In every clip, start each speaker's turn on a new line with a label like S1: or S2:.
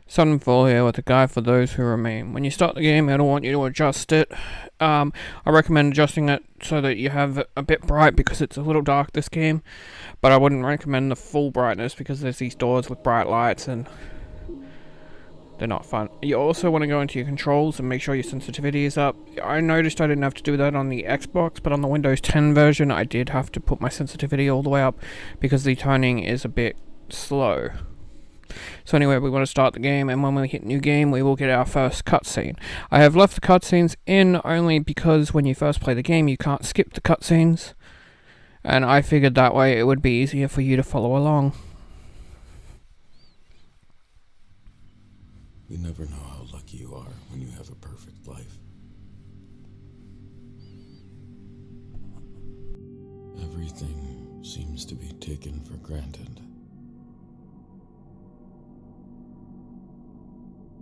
S1: Sunfall here with a guide for those who remain. When you start the game, I don't want you to adjust it. I recommend adjusting it so that you have it a bit bright because it's a little dark this game. But I wouldn't recommend the full brightness because there's these doors with bright lights and they're not fun. You also want to go into your controls and make sure your sensitivity is up. I noticed I didn't have to do that on the Xbox, but on the Windows 10 version I did have to put my sensitivity all the way up because the toning is a bit slow. So anyway, we want to start the game, and when we hit new game, we will get our first cutscene. I have left the cutscenes in only because when you first play the game, you can't skip the cutscenes, and I figured that way it would be easier for you to follow along.
S2: You never know how lucky you are when you have a perfect life. Everything seems to be taken for granted.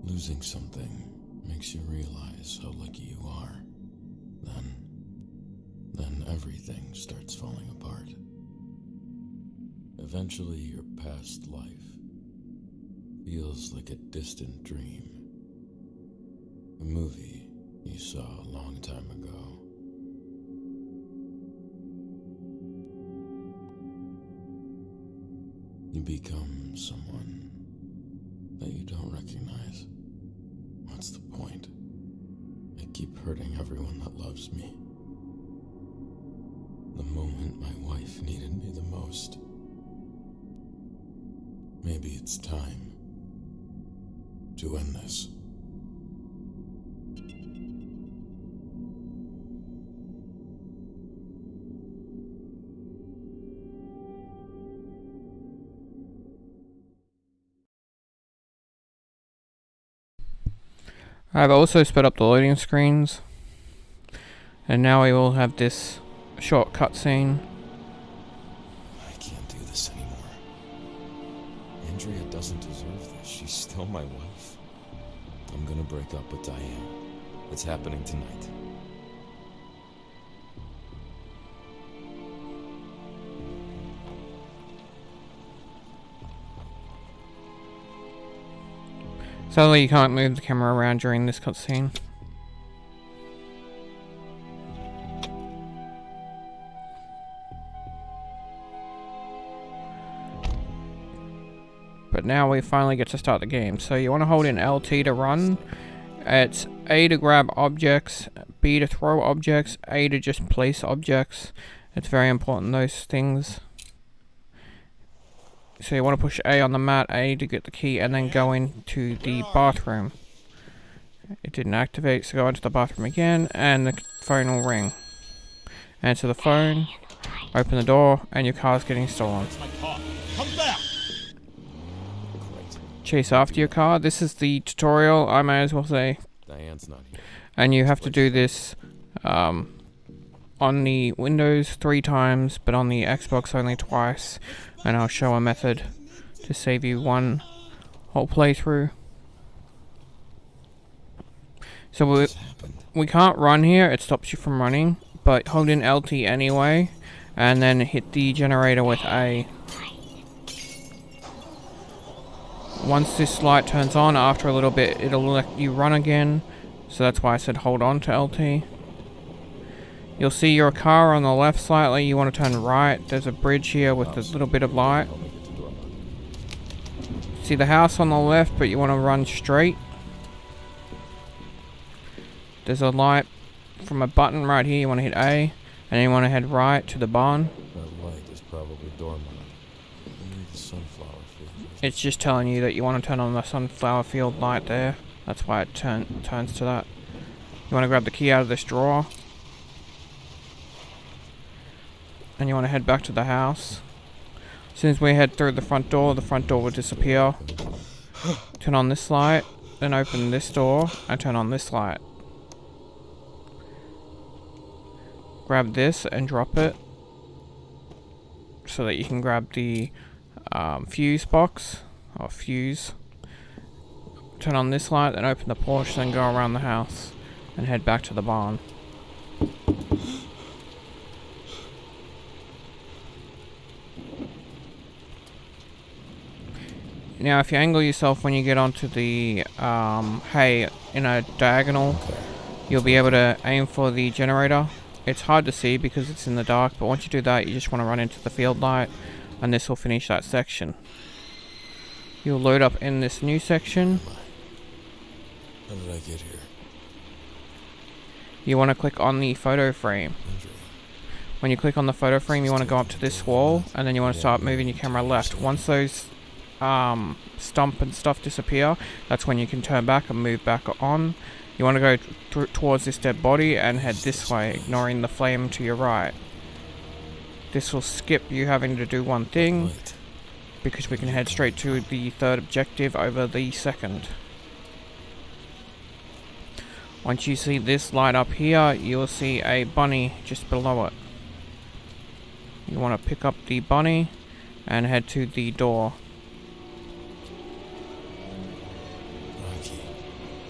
S2: Losing something makes you realize how lucky you are. Then everything starts falling apart. Eventually, your past life feels like a distant dream. A movie you saw a long time ago. You become someone that you don't recognize. What's the point? I keep hurting everyone that loves me. The moment my wife needed me the most. Maybe it's time to end this.
S1: I've also sped up the loading screens, and now we will have this short cutscene.
S2: I can't do this anymore. Andrea doesn't deserve this. She's still my wife. I'm gonna break up with Diane. It's happening tonight.
S1: Sadly, you can't move the camera around during this cutscene. But now we finally get to start the game. So you want to hold in LT to run. It's A to grab objects, B to throw objects, A to just place objects. It's very important, those things. So you want to push A on the mat, A to get the key, and then go into the bathroom. It didn't activate, so go into the bathroom again, and the phone will ring. Answer the phone, open the door, and your car's getting stolen.
S3: Come back!
S1: Chase after your car. This is the tutorial, I may as well say.
S2: Diane's not here.
S1: And you have to do this on the Windows 3 times, but on the Xbox only twice. And I'll show a method to save you one whole playthrough. So we can't run here, it stops you from running, but hold in LT anyway, and then hit the generator with A. Once this light turns on, after a little bit, it'll let you run again, so that's why I said hold on to LT. You'll see your car on the left slightly, you want to turn right, there's a bridge here with a little bit of light. See the house on the left, but you want to run straight. There's a light from a button right here, you want to hit A, and then you want to head right to the barn.
S2: That light is probably dormant. Maybe the sunflower field.
S1: It's just telling you that you want to turn on the sunflower field light there. That's why it turns to that. You want to grab the key out of this drawer. And you want to head back to the house. As soon as we head through the front door will disappear. Turn on this light, then open this door, and turn on this light. Grab this and drop it, so that you can grab the fuse box, or fuse. Turn on this light, then open the porch, then go around the house, and head back to the barn. Now, if you angle yourself when you get onto the hay in a diagonal, you'll be able to aim for the generator. It's hard to see because it's in the dark, but once you do that, you just want to run into the field light, and this will finish that section. You'll load up in this new section.
S2: How did I get here?
S1: You want to click on the photo frame. When you click on the photo frame, you want to go up to this wall, and then you want to start moving your camera left. Once those stump and stuff disappear, that's when you can turn back and move back on. You want to go towards this dead body and head this way, ignoring the flame to your right. This will skip you having to do one thing, because we can head straight to the third objective over the second. Once you see this light up here, you'll see a bunny just below it. You want to pick up the bunny and head to the door.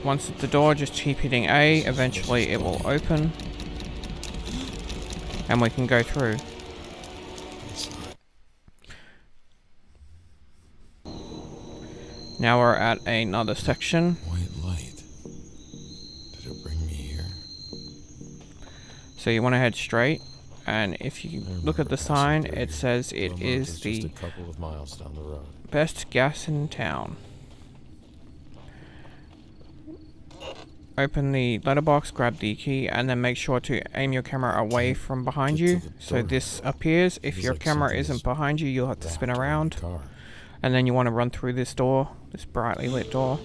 S1: Once at the door, just keep hitting A, eventually it will open, and we can go through. Now we're at another section.
S2: White light. Did it bring me here?
S1: So you want to head straight, and if you look at the sign, it says it is the
S2: just a couple of miles down the road.
S1: best gas in town. Open the letterbox, grab the key, and then make sure to aim your camera away from behind you. So this appears. If your camera isn't behind you, you'll have to spin around. And then you want to run through this door, this brightly lit door.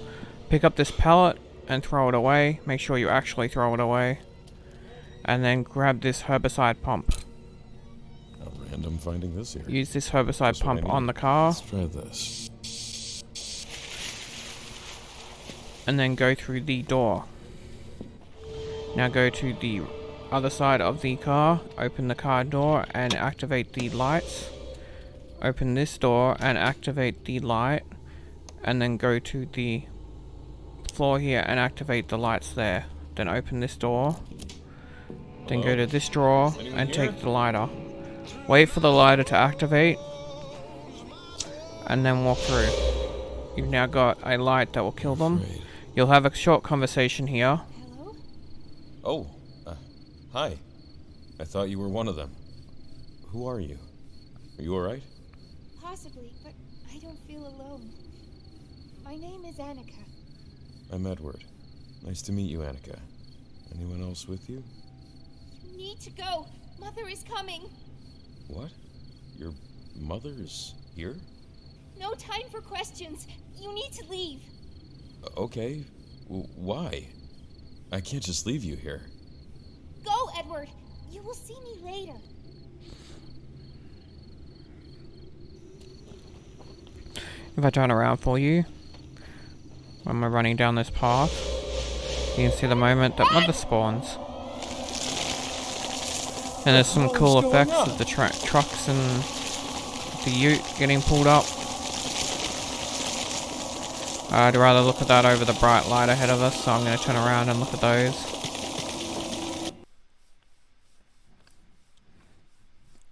S1: Pick up this pallet and throw it away. Make sure you actually throw it away. And then grab this herbicide pump.
S2: How random finding this here.
S1: Use this herbicide pump on the car.
S2: Let's try this.
S1: And then go through the door. Now go to the other side of the car, open the car door and activate the lights. Open this door and activate the light, and then go to the floor here and activate the lights there. Then open this door, then go to this drawer and take the lighter. Wait for the lighter to activate, and then walk through. You've now got a light that will kill them. You'll have a short conversation here.
S2: Oh, hi. I thought you were one of them. Who are you? Are you alright?
S3: Possibly, but I don't feel alone. My name is Annika.
S2: I'm Edward. Nice to meet you, Annika. Anyone else with you?
S3: You need to go. Mother is coming.
S2: What? Your mother is here?
S3: No time for questions. You need to leave.
S2: Okay. Why? I can't just leave you here.
S3: Go, Edward. You will see me later.
S1: If I turn around for you, when we're running down this path, you can see the moment that mother spawns. And there's some cool effects of the trucks and the ute getting pulled up. I'd rather look at that over the bright light ahead of us, so I'm going to turn around and look at those.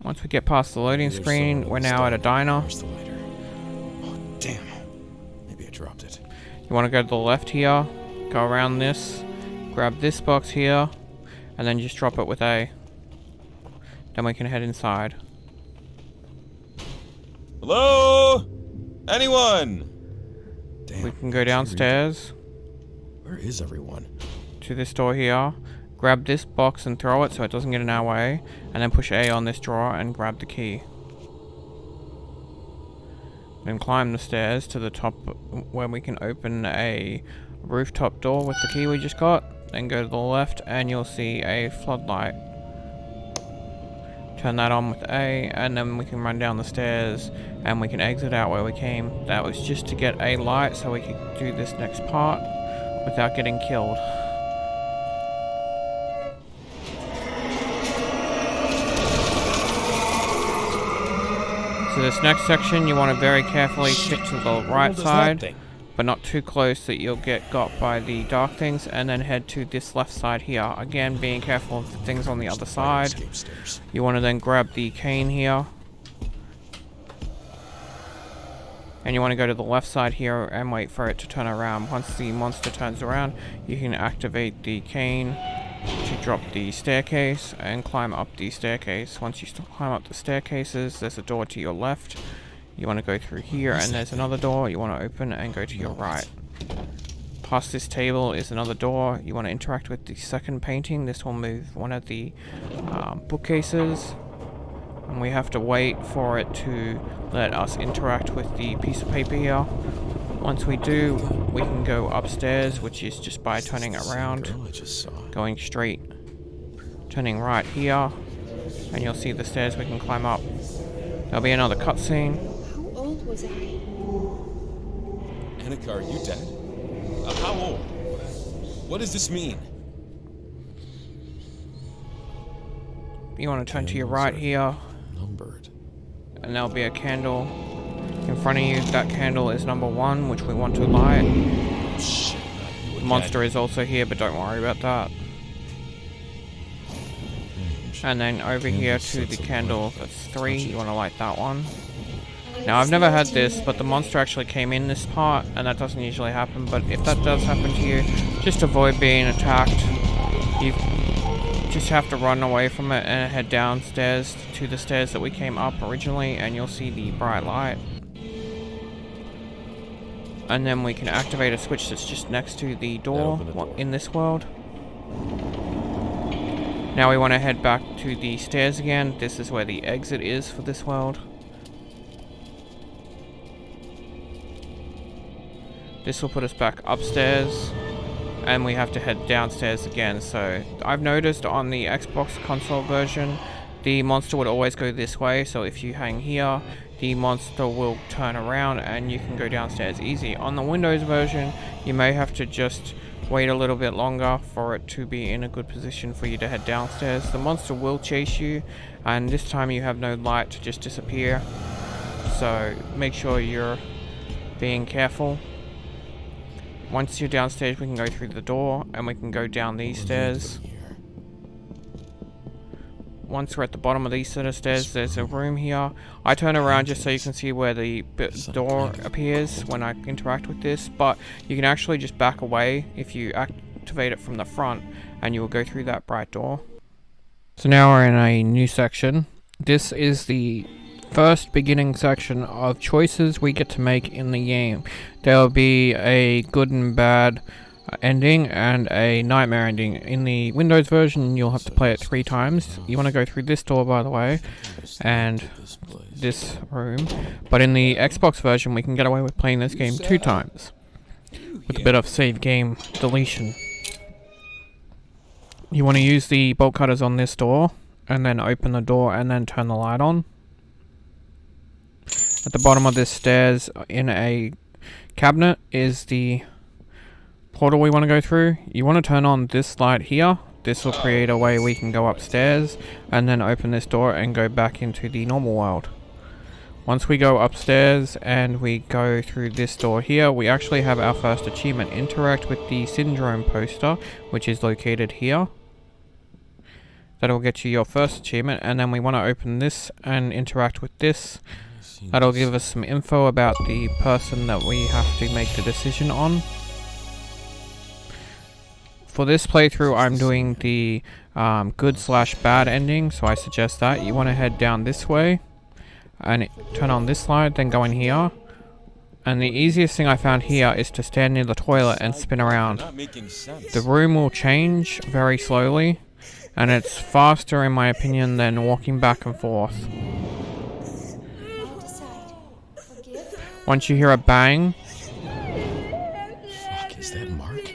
S1: Once we get past the loading screen, we're now at a diner.
S2: Where's the lighter? Oh, damn. Maybe I dropped it.
S1: You want to go to the left here, go around this, grab this box here, and then just drop it with A. Then we can head inside.
S2: Hello? Anyone? Damn.
S1: We can go downstairs
S2: Where is everyone?
S1: to this door here, grab this box and throw it so it doesn't get in our way, and then push A on this drawer and grab the key. Then climb the stairs to the top where we can open a rooftop door with the key we just got. Then go to the left and you'll see a floodlight. Turn that on with A, and then we can run down the stairs and we can exit out where we came. That was just to get a light so we could do this next part without getting killed. So this next section, you want to very carefully stick to the right side, but not too close that you'll get got by the dark things, and then head to this left side here. Again, being careful of the things on the other side. You want to then grab the cane here. And you want to go to the left side here and wait for it to turn around. Once the monster turns around, you can activate the cane to drop the staircase and climb up the staircase. Once you climb up the staircases, there's a door to your left. You want to go through here, and there's another door you want to open and go to your right. Past this table is another door. You want to interact with the second painting. This will move one of the bookcases. And we have to wait for it to let us interact with the piece of paper here. Once we do, we can go upstairs, which is just by turning around, going straight, turning right here, and you'll see the stairs we can climb up. There'll be another cutscene.
S3: How old was I?
S4: Annika, are you dead? How old? What does this mean?
S1: You want to turn to your right here,
S2: Numbered.
S1: and there'll be a candle in front of you. That candle is number 1, which we want to light.
S4: Shit.
S1: The monster is also here, but don't worry about that. And then over here to the candle that's 3, you want to light that one. Now I've never had this, but the monster actually came in this part, and that doesn't usually happen, but if that does happen to you, just avoid being attacked. You just have to run away from it and head downstairs to the stairs that we came up originally, and you'll see the bright light. And then we can activate a switch that's just next to the door in this world. Now we want to head back to the stairs again. This is where the exit is for this world. This will put us back upstairs, and we have to head downstairs again. So I've noticed on the Xbox console version, the monster would always go this way. So if you hang here, the monster will turn around and you can go downstairs easy. On the Windows version, you may have to just wait a little bit longer for it to be in a good position for you to head downstairs. The monster will chase you, and this time you have no light to just disappear. So make sure you're being careful. Once you're downstairs, we can go through the door and we can go down these stairs. Once we're at the bottom of these set of stairs, there's a room here. I turn around just so you can see where the door appears when I interact with this, but you can actually just back away if you activate it from the front, and you will go through that bright door. So now we're in a new section. This is the first beginning section of choices we get to make in the game. There will be a good and bad ending and a nightmare ending. In the Windows version, you'll have to play it 3 times. You want to go through this door, by the way, and this room. But in the Xbox version, we can get away with playing this game 2 times, with a bit of save game deletion. You want to use the bolt cutters on this door, and then open the door and then turn the light on. At the bottom of this stairs, in a cabinet, is the portal we want to go through. You want to turn on this light here. This will create a way we can go upstairs and then open this door and go back into the normal world. Once we go upstairs and we go through this door here, we actually have our first achievement. Interact with the syndrome poster, which is located here. That'll get you your first achievement, and then we want to open this and interact with this. That'll give us some info about the person that we have to make the decision on. For this playthrough, I'm doing the good/bad ending, so I suggest that. You want to head down this way and turn on this light, then go in here. And the easiest thing I found here is to stand near the toilet and spin around. The room will change very slowly, and it's faster in my opinion than walking back and forth. Once you hear a bang,
S4: Fuck, is that Mark?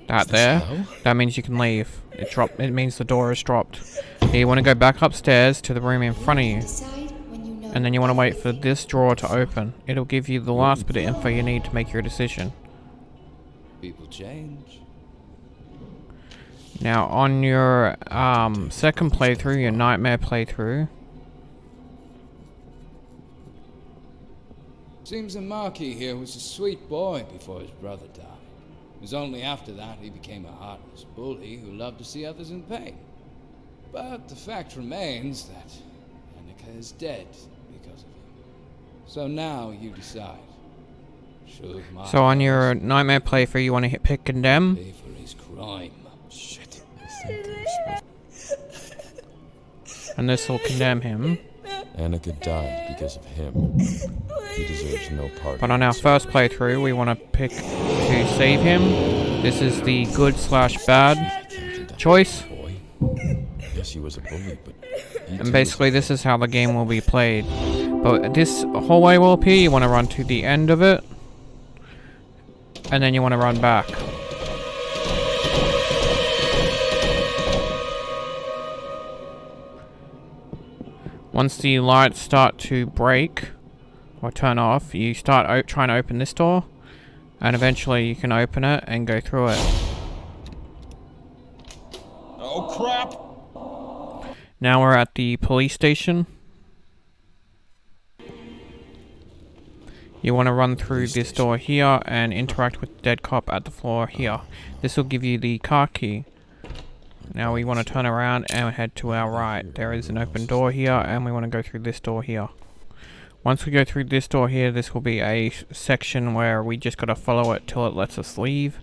S1: that there, that means you can leave. It means the door is dropped. You want to go back upstairs to the room in front of you, and then you want to wait for this drawer to open. It'll give you the last bit of info you need to make your decision.
S4: People change.
S1: Now on your second playthrough, your nightmare playthrough,
S5: Seems that Marky here was a sweet boy before his brother died. It was only after that he became a heartless bully who loved to see others in pain. But the fact remains that Annika is dead because of him. So now you decide. Should my
S1: So on your nightmare playthrough, you want to pick condemn.
S5: pay for his crime.
S2: Shit. I think I'm supposed
S1: And this will condemn him.
S2: Annika died because of him. He deserves no part.
S1: But on our first playthrough, we want to pick to save him. This is the good/bad choice.
S2: Boy. Yes, he was a bully, but
S1: And basically this is how the game will be played. But this hallway will appear, you want to run to the end of it. And then you want to run back. Once the lights start to break or turn off, you start trying to open this door. And eventually you can open it and go through it.
S4: Oh, crap!
S1: Now we're at the police station. You want to run through this door here and interact with the dead cop at the floor here. This will give you the car key. Now we want to turn around and head to our right. There is an open door here and we want to go through this door here. Once we go through this door here, this will be a section where we just got to follow it till it lets us leave.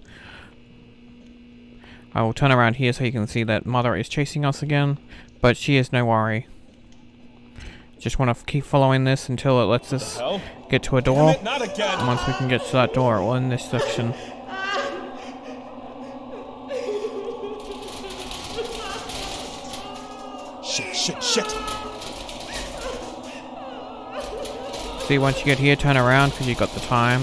S1: I will turn around here so you can see that Mother is chasing us again, but she is no worry. Just want to keep following this until it lets us
S4: Hell?
S1: get to a door.
S4: Damn it, not again!
S1: And once we can get to that door, we'll end this section.
S4: Shit.
S1: See, once you get here, turn around because you got the time.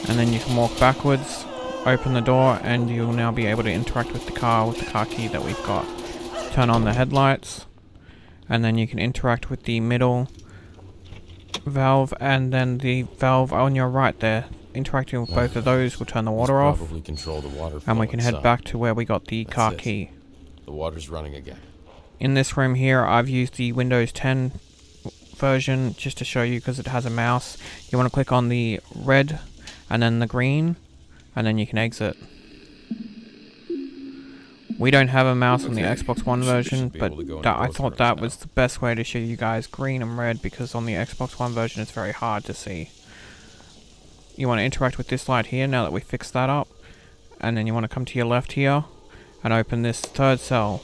S1: And then you can walk backwards, open the door, and you'll now be able to interact with the car key that we've got. Turn on the headlights. And then you can interact with the middle valve and then the valve on your right there. Interacting with both of those will turn the water off.
S2: Probably control the water
S1: And we
S2: flow
S1: can head
S2: inside.
S1: back to where we got the car
S2: That's it.
S1: key.
S2: The water's running again.
S1: In this room here, I've used the Windows 10 version just to show you because it has a mouse. You want to click on the red and then the green, and then you can exit. We don't have a mouse on the Xbox One version,
S2: be
S1: but
S2: able to go in
S1: I
S2: both
S1: thought
S2: rooms
S1: that
S2: now.
S1: was the best way to show you guys green and red because on the Xbox One version it's very hard to see. You want to interact with this light here now that we fixed that up, and then you want to come to your left here and open this third cell.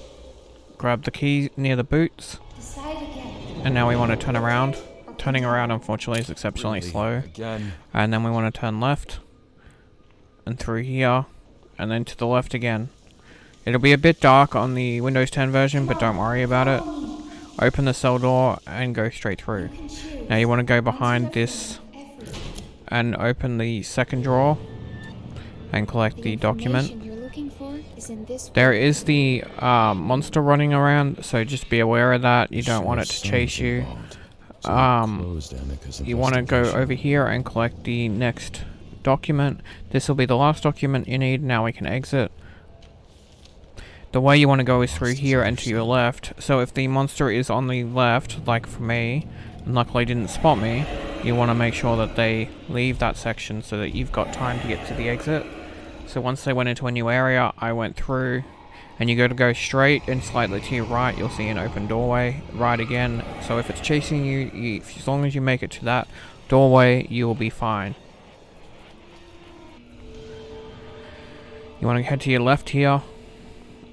S1: Grab the key near the boots,
S3: Decide again.
S1: and now we want to turn around. Turning around unfortunately is exceptionally
S2: Really?
S1: slow.
S2: Again.
S1: And then we want to turn left and through here and then to the left again. It'll be a bit dark on the Windows 10 version, but don't worry about it. Open the cell door and go straight through. Now you want to go behind this and open the second drawer and collect the document.
S3: You're looking for is in this
S1: There is the monster running around, so just be aware of that. You don't want it to chase you. You want to go over here and collect the next document. This will be the last document you need. Now we can exit. The way you want to go is through here and to your left. So if the monster is on the left, like for me, and luckily didn't spot me, you want to make sure that they leave that section so that you've got time to get to the exit. So once they went into a new area, I went through, and you got to go straight and slightly to your right, you'll see an open doorway. Right again. So if it's chasing you, as long as you make it to that doorway, you will be fine. You want to head to your left here,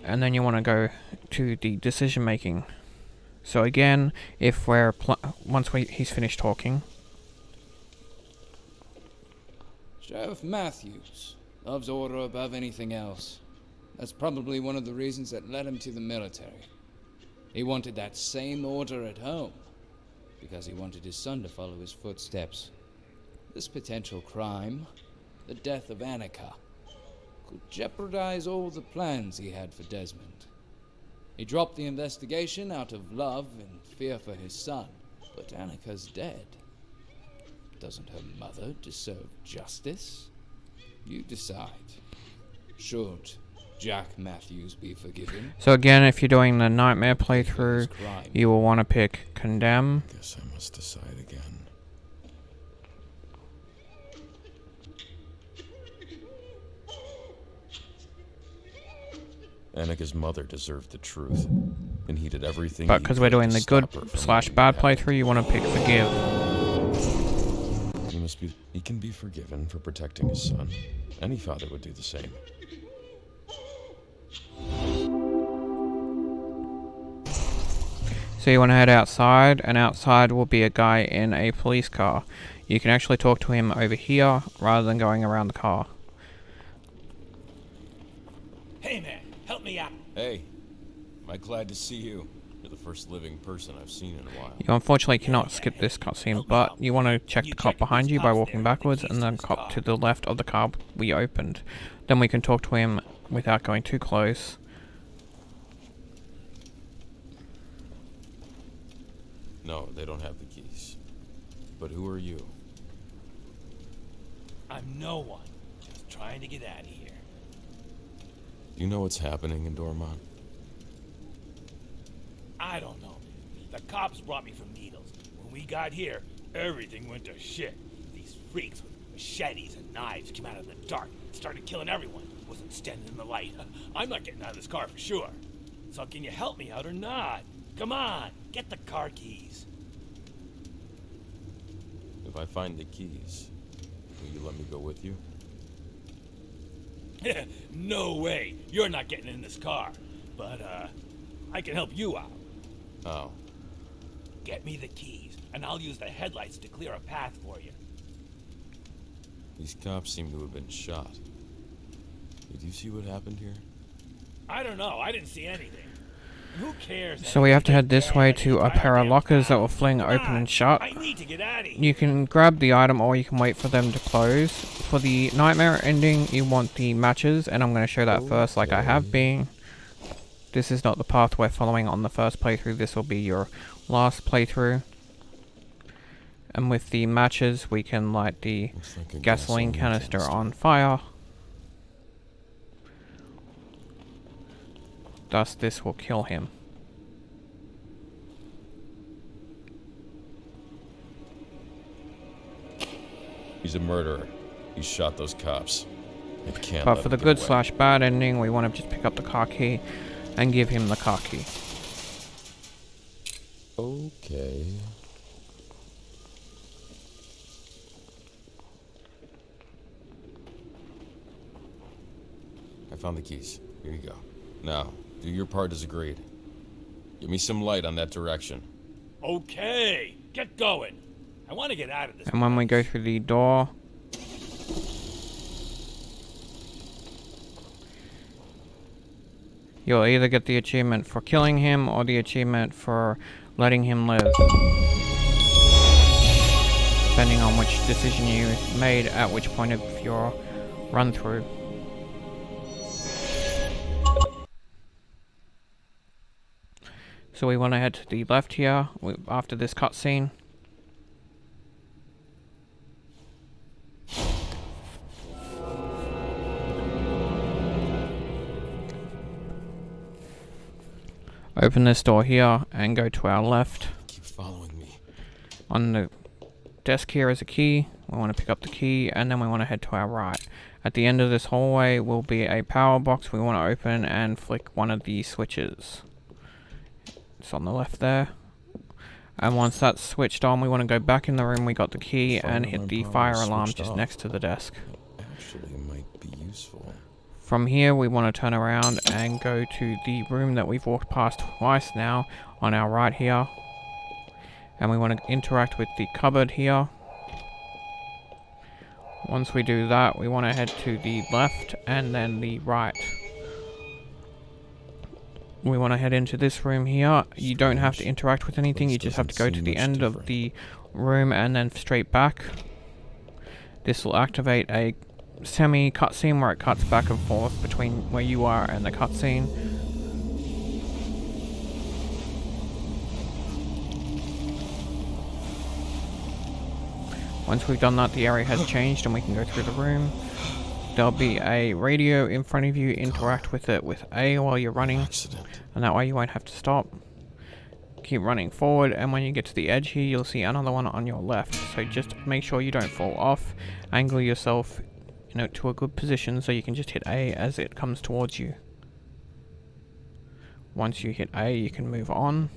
S1: and then you want to go to the decision making. So again, if we're he's finished talking.
S5: Sheriff Matthews loves order above anything else. That's probably one of the reasons that led him to the military. He wanted that same order at home, because he wanted his son to follow his footsteps. This potential crime, the death of Annika, could jeopardize all the plans he had for Desmond. He dropped the investigation out of love and fear for his son, but Annika's dead. Doesn't her mother deserve justice? You decide. Should Jack Matthews be forgiven?
S1: So again, if you're doing the nightmare playthrough, you will want to pick condemn.
S2: Guess I must decide again. Annika's mother deserved the truth, and he did everything.
S1: But
S2: he
S1: because we're
S2: could
S1: doing
S2: to
S1: the
S2: stop her from
S1: good/bad
S2: letting it happen.
S1: playthrough, you want to pick forgive.
S2: He must be He can be forgiven for protecting his son. Any father would do the same.
S1: So you want to head outside, and outside will be a guy in a police car. You can actually talk to him over here rather than going around the car.
S6: Hey man, help me out.
S4: Hey, am I glad to see you? You're the first living person I've seen in a while.
S1: You unfortunately cannot skip this cutscene, but you want to check the cop behind you by walking backwards, and then cop to the left of the car we opened. Then we can talk to him without going too close.
S2: No, they don't have the keys. But who are you?
S6: I'm no one. Just trying to get out of here.
S2: Do you know what's happening in Dormont?
S6: I don't know. The cops brought me from Needles. When we got here, everything went to shit. These freaks with machetes and knives came out of the dark and started killing everyone. Wasn't standing in the light. I'm not getting out of this car for sure. So can you help me out or not? Come on, get the car keys.
S2: If I find the keys, will you let me go with you?
S6: No way. You're not getting in this car. But, I can help you out.
S2: Oh.
S6: Get me the keys, and I'll use the headlights to clear a path for you.
S2: These cops seem to have been shot. Did you see what happened here?
S6: I don't know. I didn't see anything. Who cares?
S1: So we have to head this way to a pair of lockers that will fling open and shut.
S6: I need to get out of here.
S1: You can grab the item or you can wait for them to close. For the nightmare ending, you want the matches, and I'm going to show that first like I have been. This is not the path we're following on the first playthrough, this will be your last playthrough. And with the matches, we can light the
S2: Like a
S1: gasoline canister on fire. Thus, this will kill him.
S2: He's a murderer. He shot those cops. I can't
S1: But
S2: let
S1: for the
S2: him get
S1: good
S2: away.
S1: slash bad ending, we want to just pick up the car key and give him the car key.
S2: Okay. I found the keys. Here you go. Now, do your part as agreed. Give me some light on that direction.
S6: Okay, get going. I want to get out of this.
S1: And when we go through the door, you'll either get the achievement for killing him or the achievement for letting him live, depending on which decision you made at which point of your run through. So we want to head to the left here after this cutscene. Open this door here and go to our left.
S2: Keep following me.
S1: On the desk here is a key. We want to pick up the key and then we want to head to our right. At the end of this hallway will be a power box we want to open and flick one of the switches. It's on the left there. And once that's switched on, we want to go back in the room we got the key and hit the fire alarm just next to the desk.
S2: Actually, might be useful.
S1: From here, we want to turn around and go to the room that we've walked past twice now on our right here. And we want to interact with the cupboard here. Once we do that, we want to head to the left and then the right. We want to head into this room here. You don't have to interact with anything, you just have to go to the end of the room and then straight back. This will activate a semi cutscene where it cuts back and forth between where you are and the cutscene. Once we've done that, the area has changed and we can go through the room. There'll be a radio in front of you. Interact with it with A while you're running,
S2: Accident.
S1: and that way you won't have to stop. Keep running forward, and when you get to the edge here, you'll see another one on your left. So just make sure you don't fall off. Angle yourself, to a good position so you can just hit A as it comes towards you. Once you hit A, you can move on.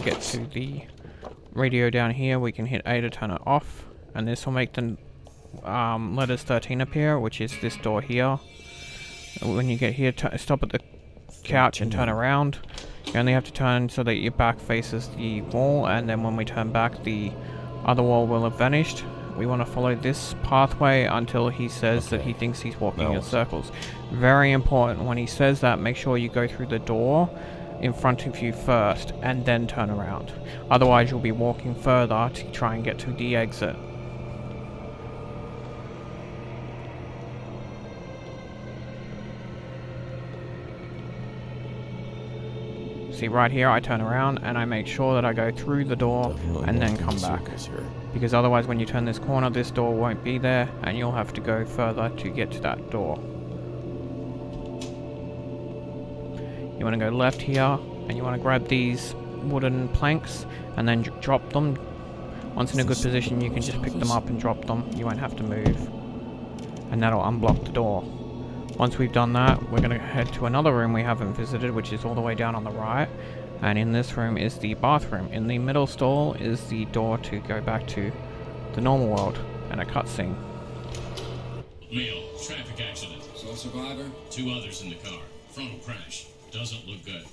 S1: get to the radio down here, we can hit A to turn it off, and this will make the letters 13 appear, which is this door here. When you get here, stop at the couch and turn around. You only have to turn so that your back faces the wall, and then when we turn back, the other wall will have vanished. We want to follow this pathway until he says that he thinks he's walking in circles. Very important, when he says that, make sure you go through the door in front of you first and then turn around. Otherwise you'll be walking further to try and get to the exit. See, right here I turn around and I make sure that I go through the door and then come back. Because otherwise when you turn this corner, this door won't be there and you'll have to go further to get to that door. You want to go left here and you want to grab these wooden planks and then drop them. Once in a good position, you can just pick them up and drop them. You won't have to move. And that'll unblock the door. Once we've done that, we're going to head to another room we haven't visited, which is all the way down on the right. And in this room is the bathroom. In the middle stall is the door to go back to the normal world and a cutscene.
S7: Leo, traffic accident.
S5: Sole survivor?
S7: 2 others in the car. Frontal crash. Doesn't look good.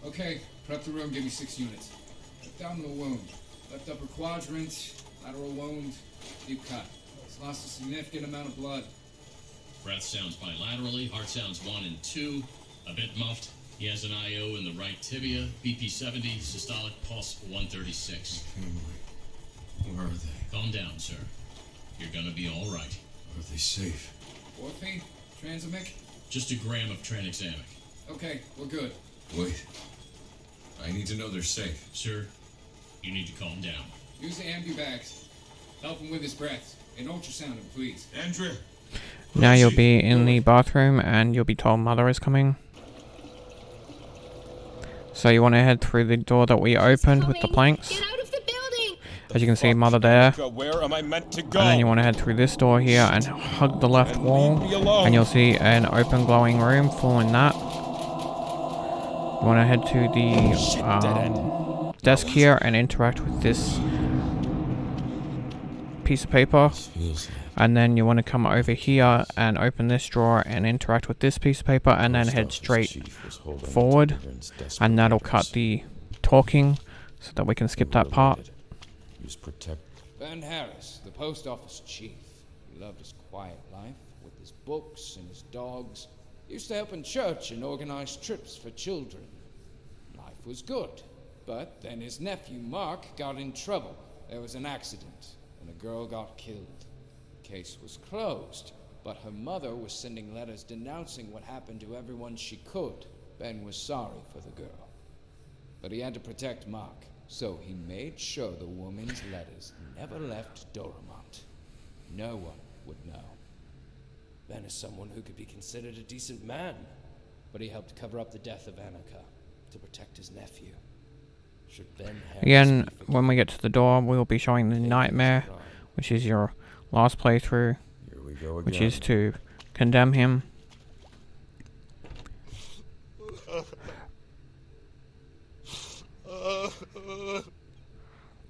S5: Okay, prep the room, give me 6 units. Abdominal wound. Left upper quadrant, lateral wound, deep cut. He's lost a significant amount of blood.
S7: Breath sounds bilaterally, heart sounds 1 and 2. A bit muffed. He has an IO in the right tibia, BP 70, systolic pulse 136.
S2: Family. Where are they?
S7: Calm down, sir. You're gonna be all right.
S2: Are they safe?
S5: Morphine? Transamic?
S7: Just a gram of tranexamic.
S5: Okay, we're good.
S2: Wait. I need to know they're safe.
S7: Sir, you need to calm down.
S5: Use the ambu bags. Help him with his breath. And ultrasound him, please.
S4: Andrea.
S1: Now you'll be in the bathroom and you'll be told Mother is coming. So you want to head through the door that we opened with the planks.
S3: Get out of the building!
S1: As you can see, Mother there.
S4: Where am I meant to go?
S1: And then you want to head through this door here and hug the left wall. And you'll see an open glowing room full in that. You want to head to the desk here and interact with this piece of paper. And then you want to come over here and open this drawer and interact with this piece of paper and then head straight forward. And that'll cut the talking so that we can skip that part.
S5: Ben Harris, the post office chief. He loved his quiet life with his books and his dogs. He used to help in church and organize trips for children. Life was good. But then his nephew Mark got in trouble. There was an accident and a girl got killed. Case was closed, but her mother was sending letters denouncing what happened to everyone she could. Ben was sorry for the girl, but he had to protect Mark, so he made sure the woman's letters never left Doramont. No one would know.
S8: Ben is someone who could be considered a decent man, but he helped cover up the death of Annika to protect his nephew. Should Ben Harris
S1: Again, when we get to the door, we'll be showing the nightmare, which is your last playthrough, which is to condemn him.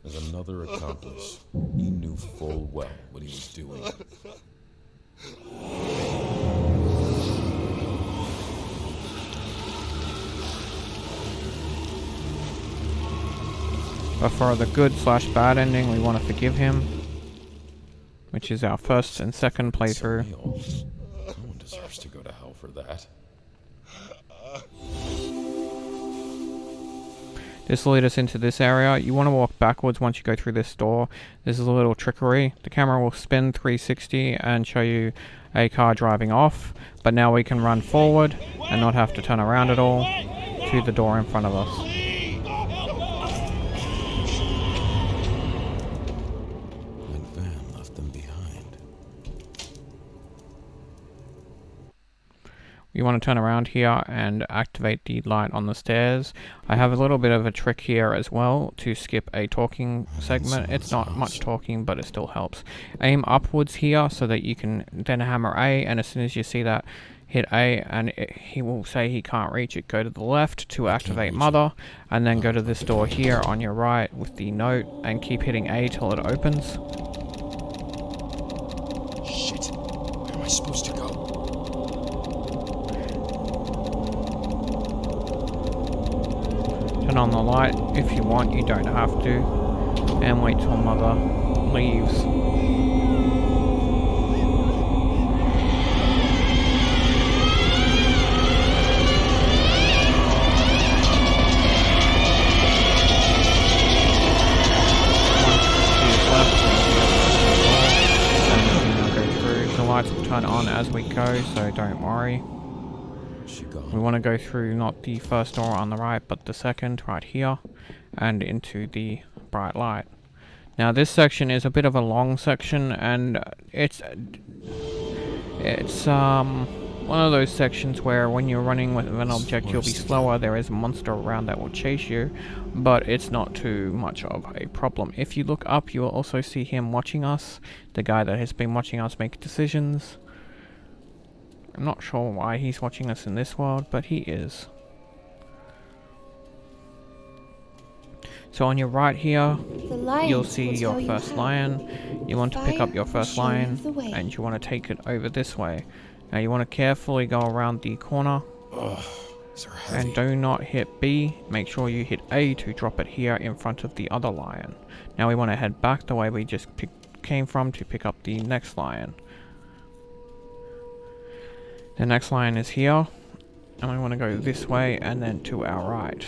S2: As another accomplice, he knew full well what he was doing.
S1: But for the good/bad ending, we want to forgive him, which is our first and second playthrough.
S2: No one deserves to go to hell for that.
S1: This will lead us into this area. You want to walk backwards once you go through this door. This is a little trickery. The camera will spin 360 and show you a car driving off, but now we can run forward and not have to turn around at all to the door in front of us.
S2: When Van left them behind.
S1: you want to turn around here and activate the light on the stairs. I have a little bit of a trick here as well to skip a talking segment. It's not much talking, but it still helps. Aim upwards here so that you can then hammer A, and as soon as you see that, hit A, and he will say he can't reach it. Go to the left to activate Mother, and then go to this door here on your right with the note, and keep hitting A till it opens.
S4: Shit. Where am I supposed to go?
S1: Turn on the light if you want, you don't have to, and wait till Mother leaves. The lights will turn on as we go, so don't worry. We want to go through not the first door on the right, but the second right here, and into the bright light. Now this section is a bit of a long section, and it's one of those sections where when you're running with an object you'll be slower. There is a monster around that will chase you, but it's not too much of a problem. If you look up, you will also see him watching us, the guy that has been watching us make decisions. I'm not sure why he's watching us in this world, but he is. So on your right here, you'll see your first lion. You want to pick up your first lion, and you want to take it over this way. Now you want to carefully go around the corner, and do not hit B. Make sure you hit A to drop it here in front of the other lion. Now we want to head back the way we just came from to pick up the next lion. The next lion is here, and we want to go this way and then to our right.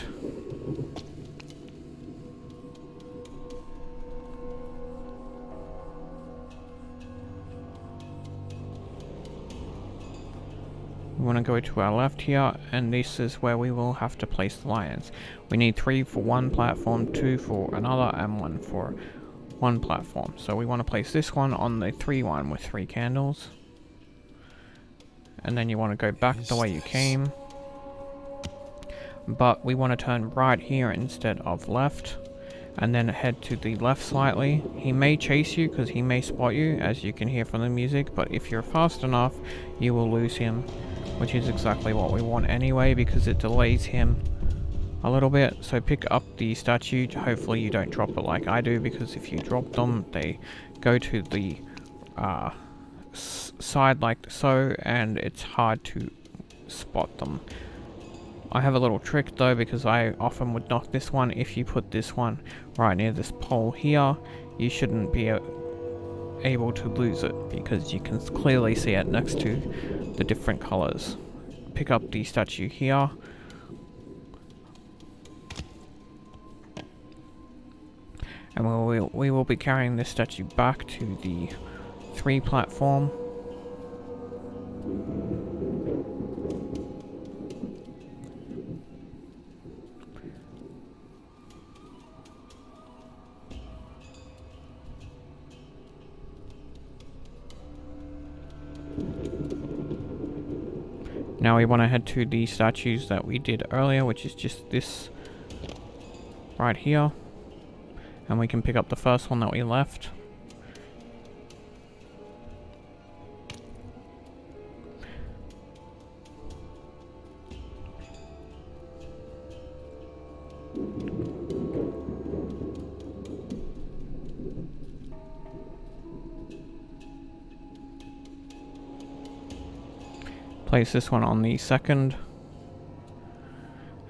S1: We want to go to our left here, and this is where we will have to place the lions. We need 3 for one platform, 2 for another, and 1 for one platform. So we want to place this one on the 3 one with 3 candles. And then you want to go back the way you came. But we want to turn right here instead of left. And then head to the left slightly. He may chase you because he may spot you, as you can hear from the music. But if you're fast enough, you will lose him. Which is exactly what we want anyway, because it delays him a little bit. So pick up the statue. Hopefully you don't drop it like I do, because if you drop them, they go to the side like so, and it's hard to spot them. I have a little trick though, because I often would knock this one. If you put this one right near this pole here, you shouldn't be able to lose it, because you can clearly see it next to the different colors. Pick up the statue here. And we will be carrying this statue back to the 3 platform. Now we want to head to the statues that we did earlier, which is just this right here. And we can pick up the first one that we left. Place this one on the second,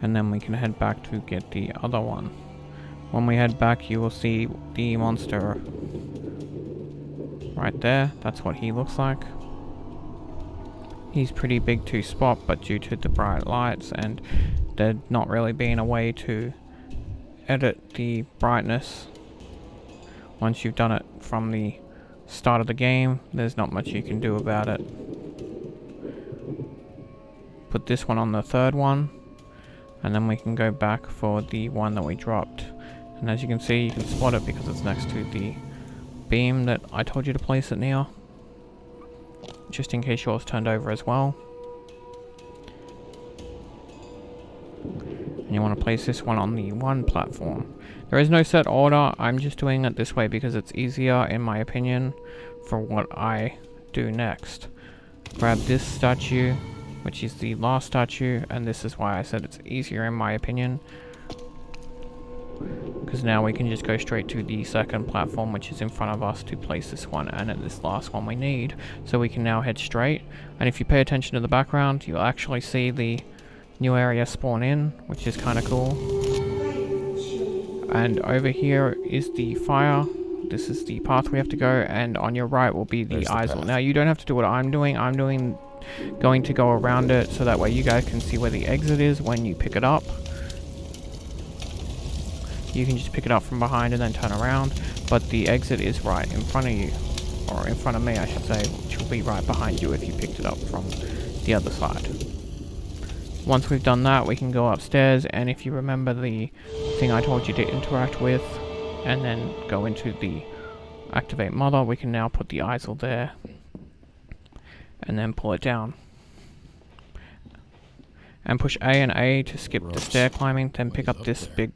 S1: and then we can head back to get the other one. When we head back, you will see the monster right there. That's what he looks like. He's pretty big to spot, but due to the bright lights and there not really being a way to edit the brightness once you've done it from the start of the game, there's not much you can do about it. Put this one on the 3rd one, and then we can go back for the one that we dropped. And as you can see, you can spot it because it's next to the beam that I told you to place it near, just in case yours turned over as well. And you want to place this one on the 1 platform. There is no set order, I'm just doing it this way because it's easier in my opinion for what I do next. Grab this statue, which is the last statue, and this is why I said it's easier in my opinion. Because now we can just go straight to the 2nd platform, which is in front of us, to place this one and at this last one we need. So we can now head straight, and if you pay attention to the background, you'll actually see the new area spawn in, which is kind of cool. And over here is the fire. This is the path we have to go, and on your right will be the eisel. Now you don't have to do what I'm doing. Going to go around it so that way you guys can see where the exit is when you pick it up. You can just pick it up from behind and then turn around, but the exit is right in front of you, or in front of me I should say, which will be right behind you if you picked it up from the other side. Once we've done that, we can go upstairs, and if you remember the thing I told you to interact with, and then go into the activate mother, we can now put the eisel there, and then pull it down. And push A and A to skip the stair climbing, then pick up this big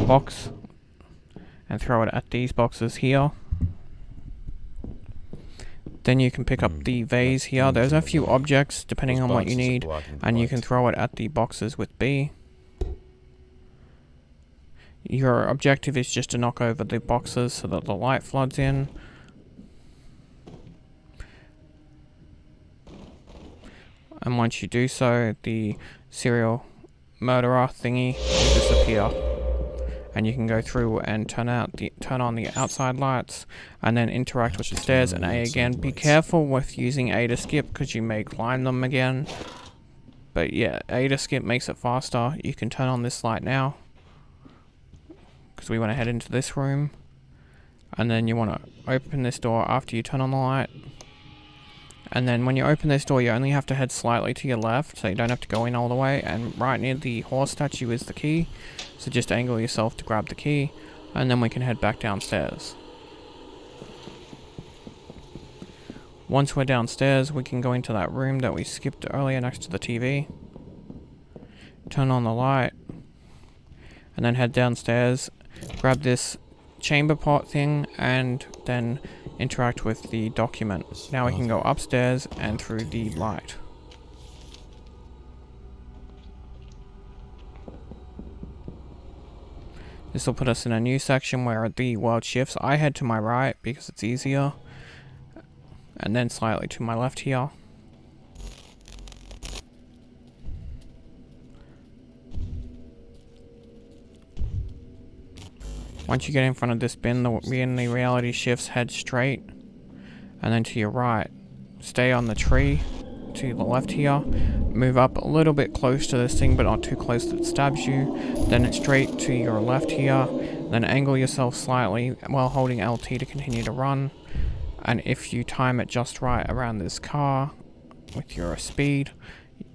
S1: box, and throw it at these boxes here. Then you can pick up the vase here. There's a few objects depending on what you need, and you can throw it at the boxes with B. Your objective is just to knock over the boxes so that the light floods in. And once you do so, the serial murderer thingy will disappear. And you can go through and turn on the outside lights, and then interact with the stairs and A again. Be careful with using A to skip because you may climb them again. But yeah, A to skip makes it faster. You can turn on this light now, because we want to head into this room. And then you want to open this door after you turn on the light. And then when you open this door, you only have to head slightly to your left, so you don't have to go in all the way. And right near the horse statue is the key, so just angle yourself to grab the key, and then we can head back downstairs. Once we're downstairs, we can go into that room that we skipped earlier next to the TV. Turn on the light, and then head downstairs, grab this chamber pot thing, and then interact with the document. Now we can go upstairs and through the light. This will put us in a new section where the world shifts. I head to my right because it's easier, and then slightly to my left here. Once you get in front of this bin, the reality shifts. Head straight, and then to your right. Stay on the tree to the left here. Move up a little bit close to this thing, but not too close that it stabs you. Then it's straight to your left here. Then angle yourself slightly while holding LT to continue to run. And if you time it just right around this car with your speed,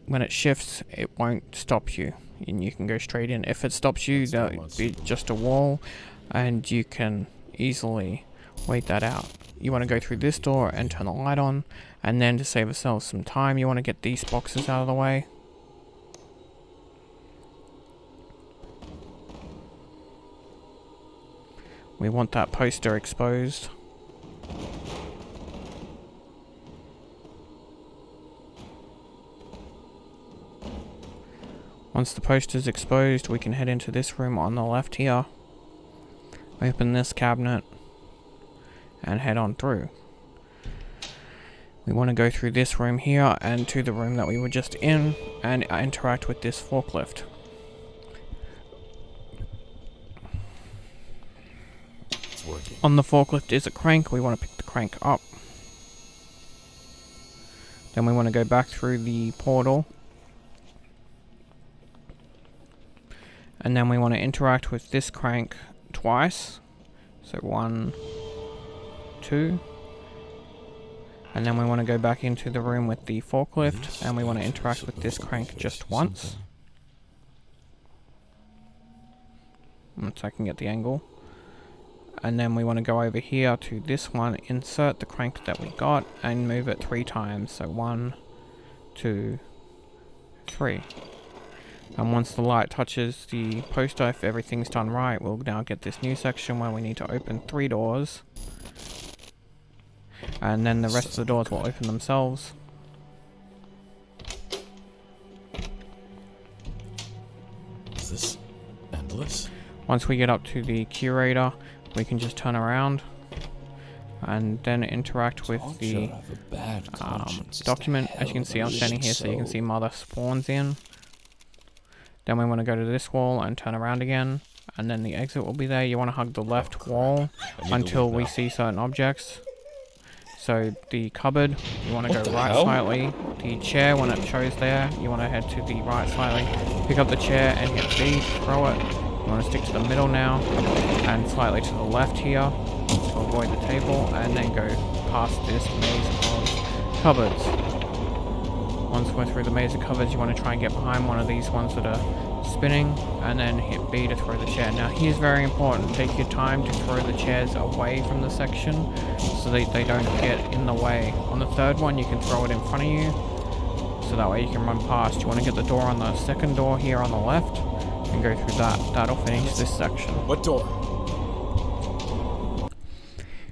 S1: when it shifts, it won't stop you, and you can go straight in. If it stops you, that'll be just a wall, and you can easily wait that out. You want to go through this door and turn the light on, and then to save ourselves some time, you want to get these boxes out of the way. We want that poster exposed. Once the poster's exposed, we can head into this room on the left here. Open this cabinet and head on through. We want to go through this room here and to the room that we were just in and interact with this forklift.
S2: It's working.
S1: On the forklift is a crank. We want to pick the crank up. Then we want to go back through the portal. And then we want to interact with this crank twice. So 1, 2. And then we want to go back into the room with the forklift, and we want to interact with this crank just once. So I can get the angle. And then we want to go over here to this one, insert the crank that we got, and move it 3 times. So 1, 2, 3. And once the light touches the poster, if everything's done right, we'll now get this new section where we need to open 3 doors. And then the rest of the doors will open themselves.
S2: Is this endless?
S1: Once we get up to the curator, we can just turn around and then interact with the document. As you can see, I'm standing here so you can see Mother spawns in. Then we want to go to this wall and turn around again, and then the exit will be there. You want to hug the left wall until we see certain objects. So the cupboard, you want to go right slightly. The chair, when it shows there, you want to head to the right slightly. Pick up the chair and hit B, throw it. You want to stick to the middle now, and slightly to the left here to avoid the table, and then go past this maze of cupboards. Once we're through the maze of cupboards, you want to try and get behind one of these ones that are spinning, and then hit B to throw the chair. Now here's very important, take your time to throw the chairs away from the section so that they don't get in the way. On the third one you can throw it in front of you, so that way you can run past. You want to get the door on the second door here on the left, and go through that. That'll finish this section.
S4: What door?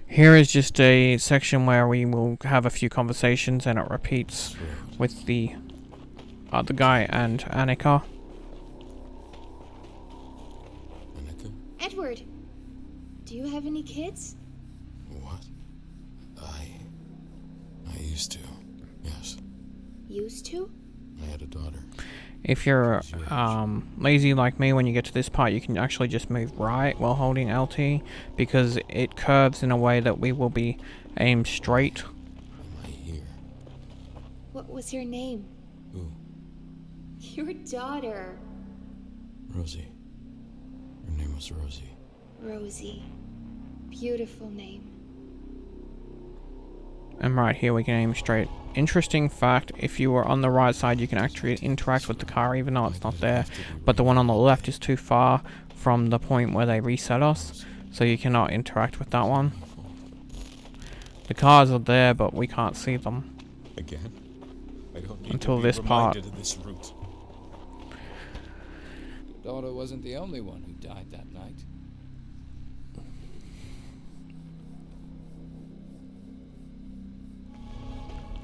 S1: Here is just a section where we will have a few conversations, and it repeats with the other guy and Annika.
S3: Edward, do you have any kids?
S2: What? I used to. Yes.
S3: Used to?
S2: I had a daughter.
S1: If you're lazy like me, when you get to this part, you can actually just move right while holding LT, because it curves in a way that we will be aimed straight.
S2: Am I here?
S3: What was her name?
S2: Who?
S3: Your daughter.
S2: Rosie. Her name was Rosie.
S3: Rosie. Beautiful name.
S1: And right here we can aim straight. Interesting fact, if you were on the right side you can actually interact with the car even though it's not there, but the one on the left is too far from the point where they reset us, so you cannot interact with that one. The cars are there but we can't see them.
S4: Again? I don't need
S1: Until
S4: to be
S1: this part.
S4: reminded of this route.
S5: Your daughter wasn't the only one who died that night.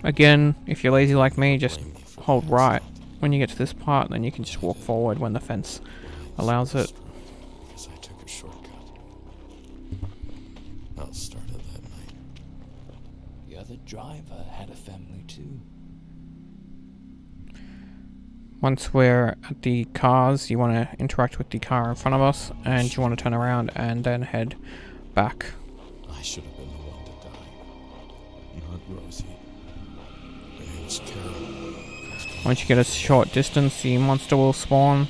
S1: Again, if you're lazy like me, just hold right. When you get to this part, then you can just walk forward when the fence allows it.
S2: Because I took a shortcut. I'll start it that night.
S8: The other driver had a family too.
S1: Once we're at the cars, you want to interact with the car in front of us, and you want to turn around and then head back.
S2: I should have been the one to die. Not Rosie. Her name's Carol.
S1: Once you get a short distance, the monster will spawn.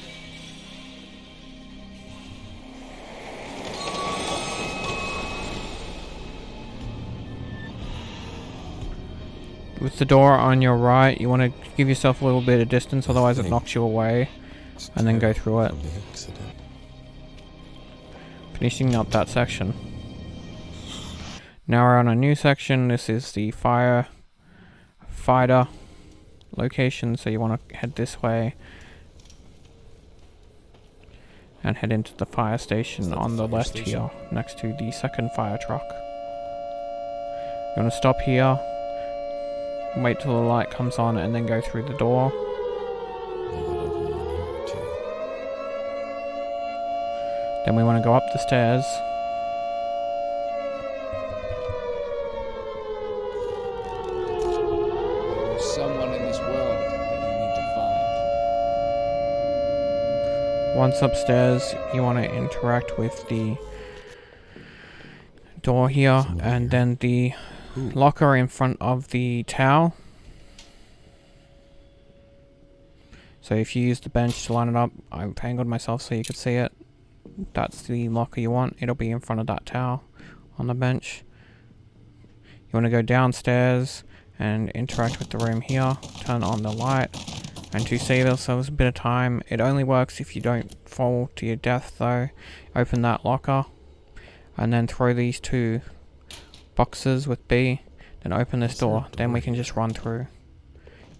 S1: With the door on your right, you want to give yourself a little bit of distance, otherwise it knocks you away, and then go through it,
S2: From the accident.
S1: finishing up that section. Now we're on a new section. This is the fighter location, so you want to head this way and head into the fire station on the left here, next to the second fire truck. You want to stop here, wait till the light comes on, and then go through the door.
S2: They got everyone here too.
S1: Then we want to go up the stairs.
S5: There's someone in this world that you need to find.
S1: Once upstairs, you want to interact with the door here, and then the locker in front of the towel. So if you use the bench to line it up, I've angled myself so you could see it. That's the locker you want. It'll be in front of that towel on the bench. You want to go downstairs and interact with the room here. Turn on the light. And to save ourselves a bit of time, it only works if you don't fall to your death though. Open that locker and then throw these 2 boxes with B, then open this door, then we can just run through.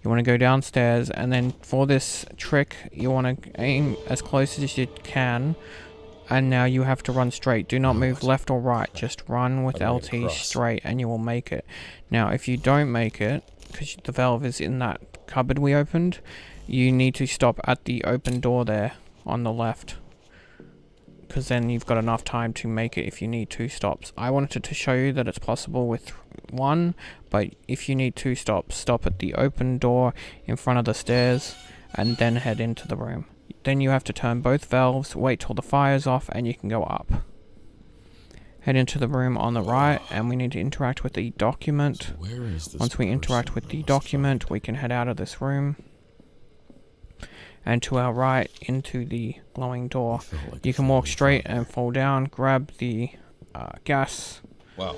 S1: You want to go downstairs, and then for this trick, you want to aim as close as you can. And now you have to run straight. Do not move left or right. Just run with
S2: How do I get
S1: LT
S2: across?
S1: straight, and you will make it. Now, if you don't make it, because the valve is in that cupboard we opened, you need to stop at the open door there on the left. Because then you've got enough time to make it if you need 2 stops. I wanted to show you that it's possible with 1, but if you need 2 stops, stop at the open door in front of the stairs and then head into the room. Then you have to turn both valves, wait till the fire's off, and you can go up. Head into the room on the right, and we need to interact with the document.
S2: So where is this
S1: Once we interact
S2: person
S1: with the
S2: I was
S1: document,
S2: trying
S1: we can head out of this room. And to our right, into the glowing door.
S2: I felt like
S1: You
S2: a
S1: can walk
S2: family
S1: straight
S2: father.
S1: and fall down, grab the gas
S2: Wow.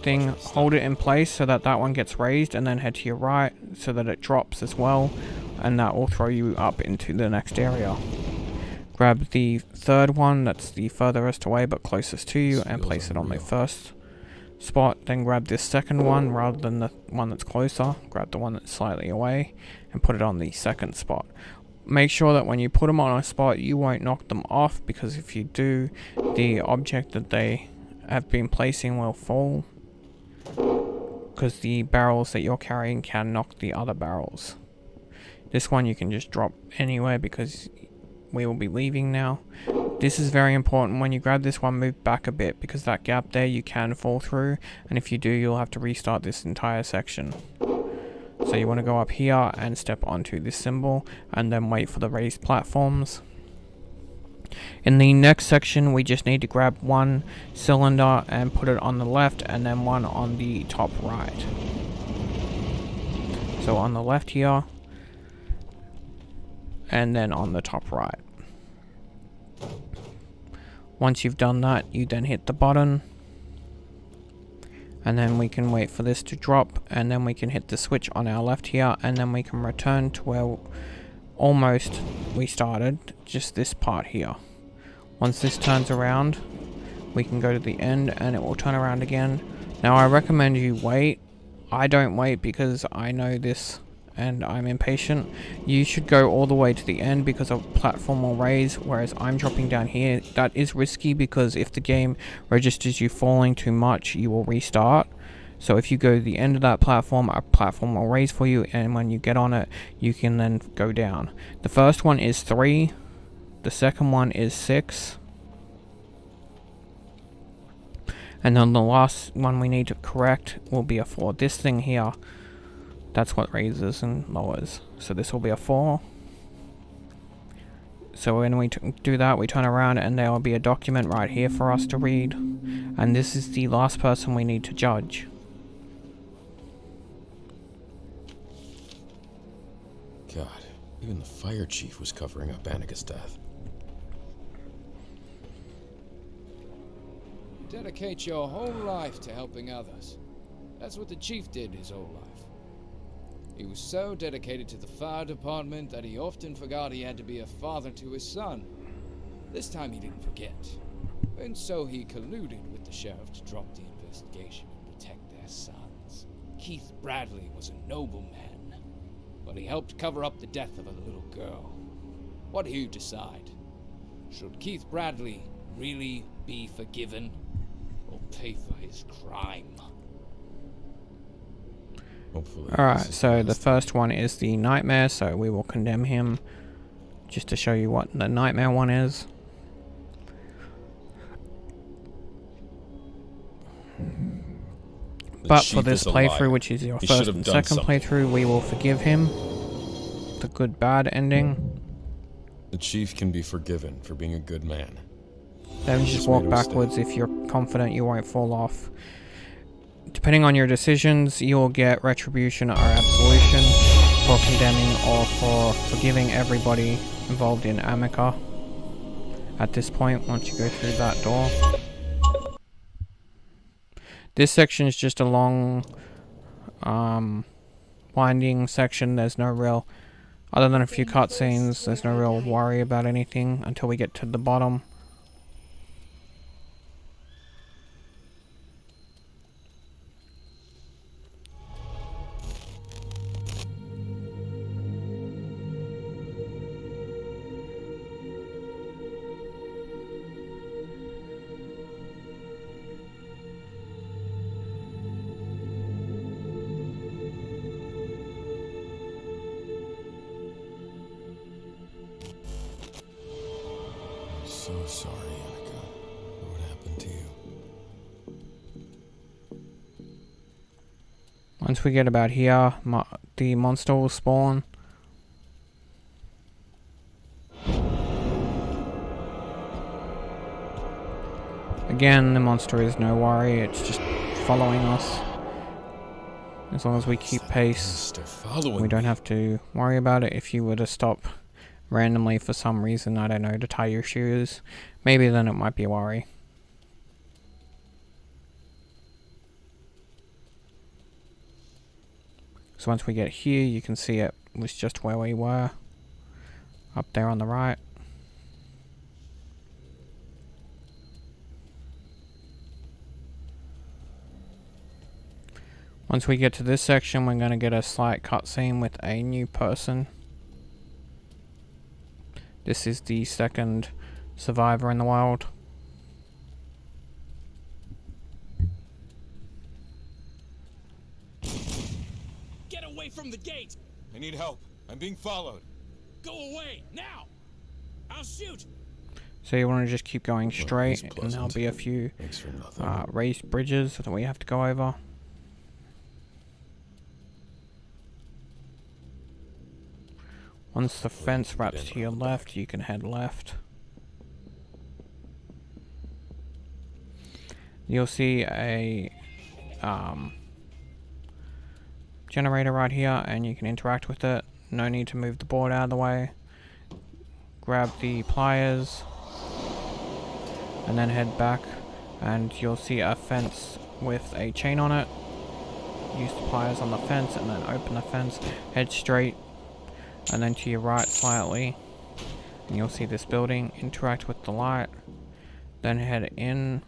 S1: thing, hold it in place so that that one gets raised, and then head to your right so that it drops as well, and that will throw you up into the next area. Grab the third one that's the furthest away but closest to you, and
S2: Feels
S1: place it on the
S2: unreal.
S1: first spot. Then grab this second one rather than the one that's closer. Grab the one that's slightly away and put it on the second spot. Make sure that when you put them on a spot, you won't knock them off, because if you do, the object that they have been placing will fall, because the barrels that you're carrying can knock the other barrels. This one you can just drop anywhere because we will be leaving now. This is very important. When you grab this one, move back a bit, because that gap there you can fall through, and if you do, you'll have to restart this entire section. So you want to go up here and step onto this symbol, and then wait for the raised platforms. In the next section, we just need to grab one cylinder and put it on the left, and then one on the top right. So on the left here, and then on the top right. Once you've done that, you then hit the button, and then we can wait for this to drop, and then we can hit the switch on our left here, and then we can return to where almost we started, just this part here. Once this turns around, we can go to the end and it will turn around again. Now I recommend you wait. I don't wait because I know this and I'm impatient. You should go all the way to the end because a platform will raise, whereas I'm dropping down here. That is risky because if the game registers you falling too much, you will restart. So if you go to the end of that platform, a platform will raise for you, and when you get on it, you can then go down. The first one is 3. The second one is 6. And then the last one we need to correct will be a 4. This thing here, that's what raises and lowers. So this will be a 4. So when we do that, we turn around and there will be a document right here for us to read. And this is the last person we need to judge.
S2: God, even the fire chief was covering up Annika's death.
S5: You dedicate your whole life to helping others. That's what the chief did his whole life. He was so dedicated to the fire department that he often forgot he had to be a father to his son. This time he didn't forget. And so he colluded with the sheriff to drop the investigation and protect their sons. Keith Bradley was a noble man, but he helped cover up the death of a little girl. What do you decide? Should Keith Bradley really be forgiven, or pay for his crime?
S2: Hopefully.
S1: Alright,
S2: this is
S1: so the
S2: last.
S1: first one is the nightmare, so we will condemn him just to show you what the nightmare one is.
S2: The
S1: But for
S2: chief
S1: this
S2: is a
S1: playthrough,
S2: liar.
S1: which is your
S2: He
S1: first
S2: should have
S1: and
S2: done
S1: second
S2: something.
S1: playthrough, we will forgive him. The good bad ending.
S2: The chief can be forgiven for being a good man.
S1: Then
S2: He's
S1: just
S2: made
S1: walk
S2: a mistake.
S1: backwards if you're confident you won't fall off. Depending on your decisions, you'll get retribution or absolution for condemning or for forgiving everybody involved in Amica. At this point, once you go through that door. This section is just a long, winding section. There's no real, other than a few cutscenes, there's no real worry about anything until we get to the bottom.
S2: so sorry, Annika. What happened to you?
S1: Once we get about here, the monster will spawn. Again, the monster is no worry, it's just following us. As long as we keep pace,
S2: Still following
S1: we don't
S2: me.
S1: have to worry about it. If you were to stop randomly for some reason, I don't know, to tie your shoes, maybe then it might be a worry. So once we get here, you can see it was just where we were, up there on the right. Once we get to this section, we're going to get a slight cutscene with a new person. This is the second survivor in the world.
S6: Get away from the gate!
S4: I need help. I'm being followed.
S6: Go away, now! I'll shoot!
S1: So you want to just keep going
S2: he's
S1: straight, and there'll
S2: pleasant.
S1: be a few
S2: Thanks for nothing.
S1: raised bridges that we have to go over. Once the fence wraps to your left, you can head left. You'll see a generator right here, and you can interact with it. No need to move the board out of the way. Grab the pliers, and then head back, and you'll see a fence with a chain on it. Use the pliers on the fence, and then open the fence. Head straight, and then to your right slightly, and you'll see this building. Interact with the light, then head in,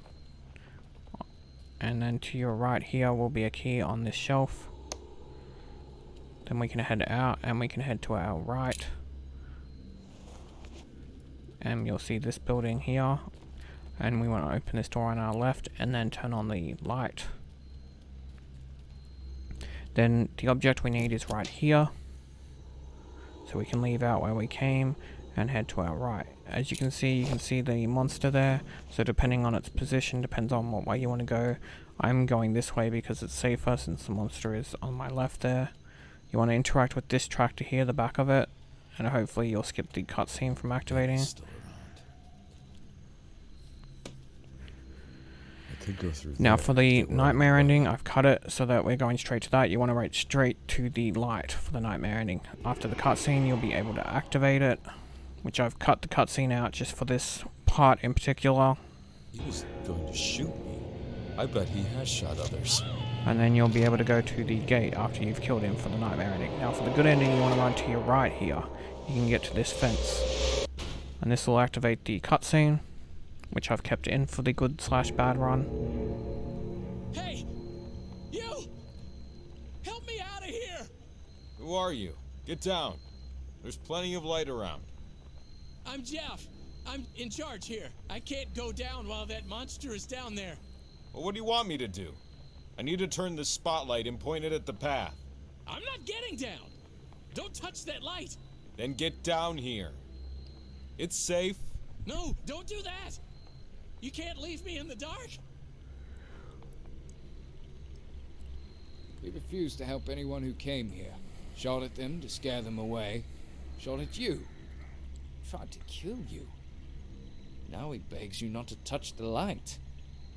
S1: and then to your right here will be a key on this shelf. Then we can head out, and we can head to our right, and you'll see this building here, and we want to open this door on our left and then turn on the light. Then the object we need is right here, so we can leave out where we came and head to our right. As you can see the monster there, so depending on its position, depends on what way you want to go. I'm going this way because it's safer since the monster is on my left there. You want to interact with this tractor here, the back of it, and hopefully you'll skip the cutscene from activating.
S2: Still around. I could go through
S1: Now
S2: there
S1: for
S2: to
S1: the
S2: get where
S1: nightmare
S2: I'm
S1: ending,
S2: going.
S1: I've cut it so that we're going straight to that. You want to write straight to the light for the nightmare ending. After the cutscene, you'll be able to activate it, which I've cut the cutscene out just for this part in particular.
S2: He was going to shoot me. I bet he has shot others.
S1: And then you'll be able to go to the gate after you've killed him for the nightmare ending. Now for the good ending, you want to run to your right here. You can get to this fence. And this will activate the cutscene, which I've kept in for the good/bad run.
S6: Hey! You! Help me out of here!
S4: Who are you? Get down. There's plenty of light around.
S6: I'm Jeff. I'm in charge here. I can't go down while that monster is down there.
S4: Well, what do you want me to do? I need to turn the spotlight and point it at the path.
S6: I'm not getting down! Don't touch that light!
S4: Then get down here. It's safe.
S6: No, don't do that! You can't leave me in the dark!
S5: We refused to help anyone who came here. Shot at them to scare them away. Shot at you. Tried to kill you. Now he begs you not to touch the light.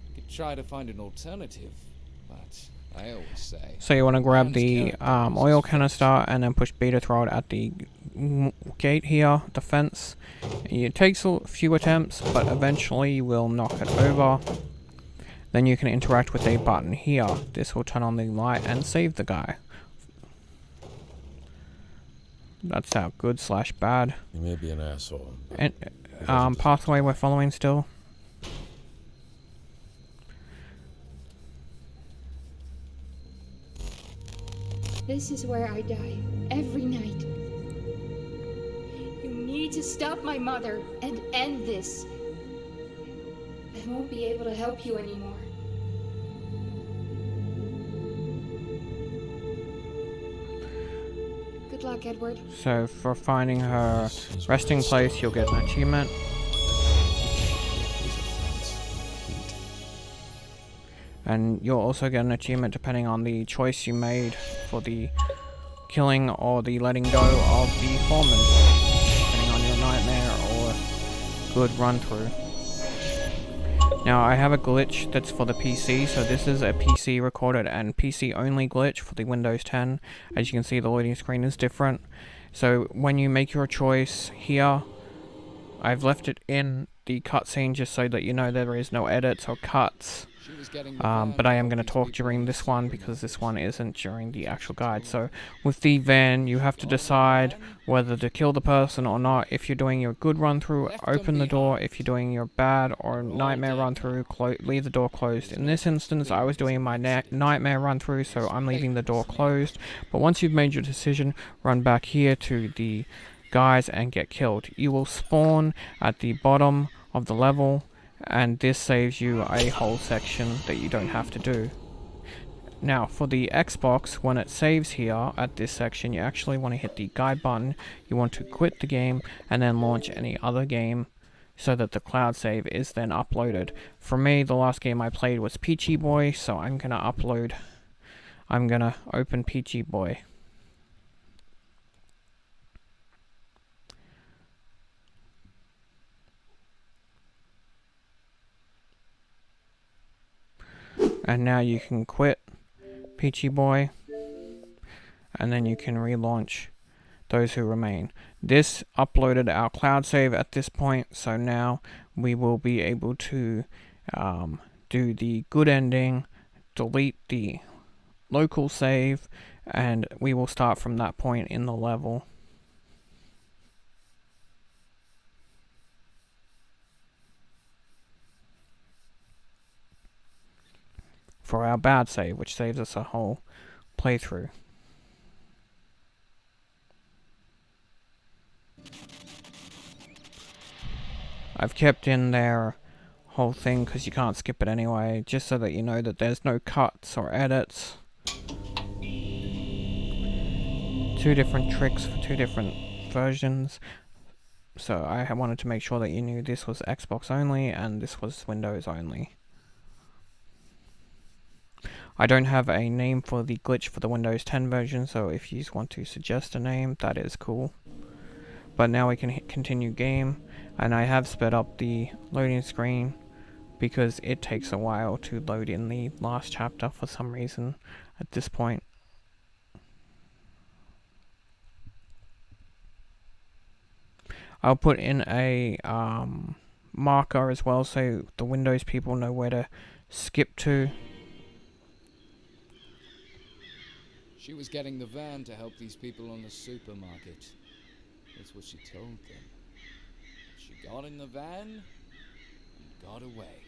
S5: You could try to find an alternative, but I always say...
S1: So you want to grab
S5: man's
S1: the
S5: character is
S1: oil
S5: his
S1: canister and then push B to throw it at the gate here, the fence. It takes a few attempts, but eventually you will knock it over. Then you can interact with a button here. This will turn on the light and save the guy. That's our good/bad.
S2: He may be an asshole.
S1: And pathway we're following still.
S3: This is where I die, every night. You need to stop my mother and end this. I won't be able to help you anymore. Good luck, Edward.
S1: So for finding her resting place, you'll get an achievement. And you'll also get an achievement depending on the choice you made for the killing or the letting go of the foreman, depending on your nightmare or good run through. Now I have a glitch that's for the PC, so this is a PC recorded and PC only glitch for the Windows 10. As you can see, the loading screen is different. So when you make your choice here, I've left it in the cutscene just so that you know there is no edits or cuts. But I am going to talk during this one because this one isn't during the actual guide. So with the van, you have to decide whether to kill the person or not. If you're doing your good run through, open the door. If you're doing your bad or nightmare run through, leave the door closed. In this instance, I was doing my nightmare run through, so I'm leaving the door closed. But once you've made your decision, run back here to the guys and get killed. You will spawn at the bottom of the level, and this saves you a whole section that you don't have to do. Now for the Xbox, when it saves here at this section, you actually want to hit the guide button. You want to quit the game and then launch any other game so that the cloud save is then uploaded. For me, the last game I played was Peachy Boy, so I'm gonna open Peachy Boy. And now you can quit Peachy Boy, and then you can relaunch Those Who Remain. This uploaded our cloud save at this point, so now we will be able to do the good ending, delete the local save, and we will start from that point in the level. For our bad save, which saves us a whole playthrough. I've kept in their whole thing because you can't skip it anyway, just so that you know that there's no cuts or edits. 2 different tricks for 2 different versions. So I wanted to make sure that you knew this was Xbox only and this was Windows only. I don't have a name for the glitch for the Windows 10 version, so if you want to suggest a name, that is cool. But now we can hit continue game, and I have sped up the loading screen because it takes a while to load in the last chapter for some reason at this point. I'll put in a marker as well so the Windows people know where to skip to.
S5: She was getting the van to help these people on the supermarket. That's what she told them. She got in the van and got away.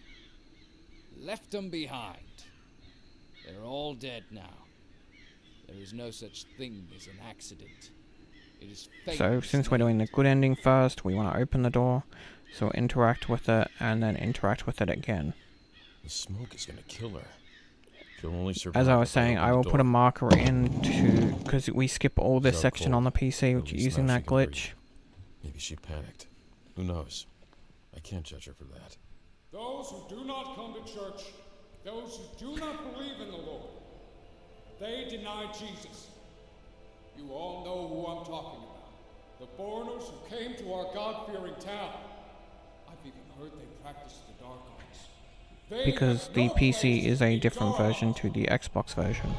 S5: Left them behind. They're all dead now. There is no such thing as an accident. It is fate.
S1: So since we're doing the good ending first, we want to open the door. So interact with it and then interact with it again.
S4: The smoke is gonna kill her. She'll only survive.
S1: As I was saying, I will put a marker in to, because we skip all this section on the PC using that glitch.
S4: Maybe she panicked. Who knows? I can't judge her for that.
S9: Those who do not come to church, those who do not believe in the Lord, they deny Jesus. You all know who I'm talking about. The foreigners who came to our God-fearing town. I've even heard they practice the dark arts.
S1: Because the PC is a different version to the Xbox version.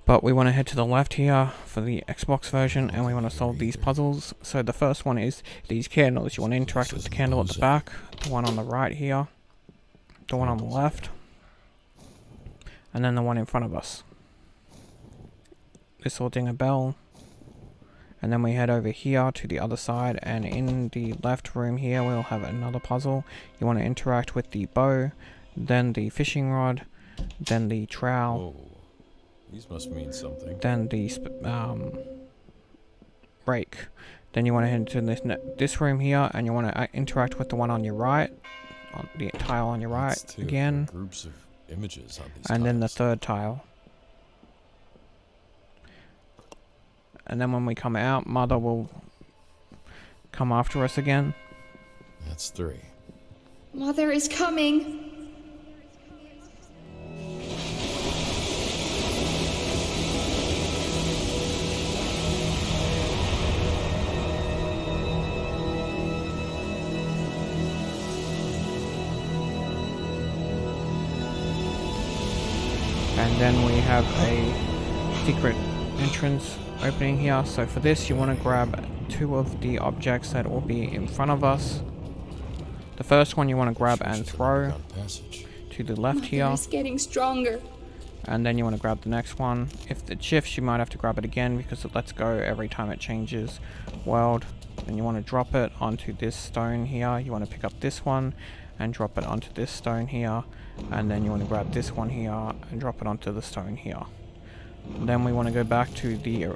S1: But we want to head to the left here for the Xbox version, and we want to solve these puzzles. So the first one is these candles. You want to interact with the candle at the back, the one on the right here, the one on the left, and then the one in front of us. This will ding a bell. And then we head over here to the other side, and in the left room here we'll have another puzzle. You want to interact with the bow, then the fishing rod, then the trowel.
S4: Oh, these must mean something.
S1: Then the rake. Then you want to head to this room here, and you want to interact with the one on your right, on the tile on your right again.
S4: Groups of images on these
S1: and then the
S4: tiles.
S1: third tile. And then when we come out, Mother will come after us again.
S4: That's 3.
S3: Mother is coming.
S1: then we have a secret entrance opening here. So for this, you want to grab 2 of the objects that will be in front of us. The first one you want to grab and throw to the left here.
S3: Mother is getting stronger.
S1: And then you want to grab the next one. If it shifts, you might have to grab it again because it lets go every time it changes world. Then you want to drop it onto this stone here. You want to pick up this one and drop it onto this stone here. And then you want to grab this one here and drop it onto the stone here. Then we want to go back to the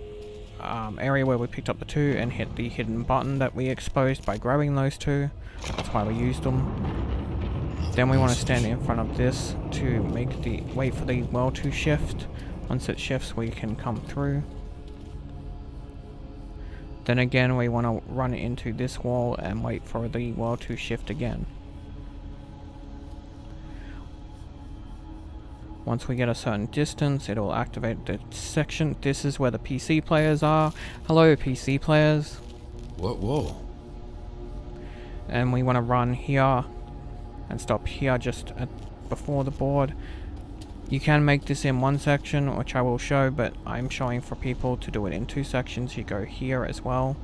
S1: area where we picked up the 2 and hit the hidden button that we exposed by grabbing those 2. That's why we used them. Then we want to stand in front of this to wait for the world to shift. Once it shifts, we can come through. Then again, we want to run into this wall and wait for the world to shift again. Once we get a certain distance, it will activate the section. This is where the PC players are. Hello, PC players.
S2: Whoa.
S1: And we want to run here and stop here just before the board. You can make this in 1 section, which I will show, but I'm showing for people to do it in 2 sections. You go here as well.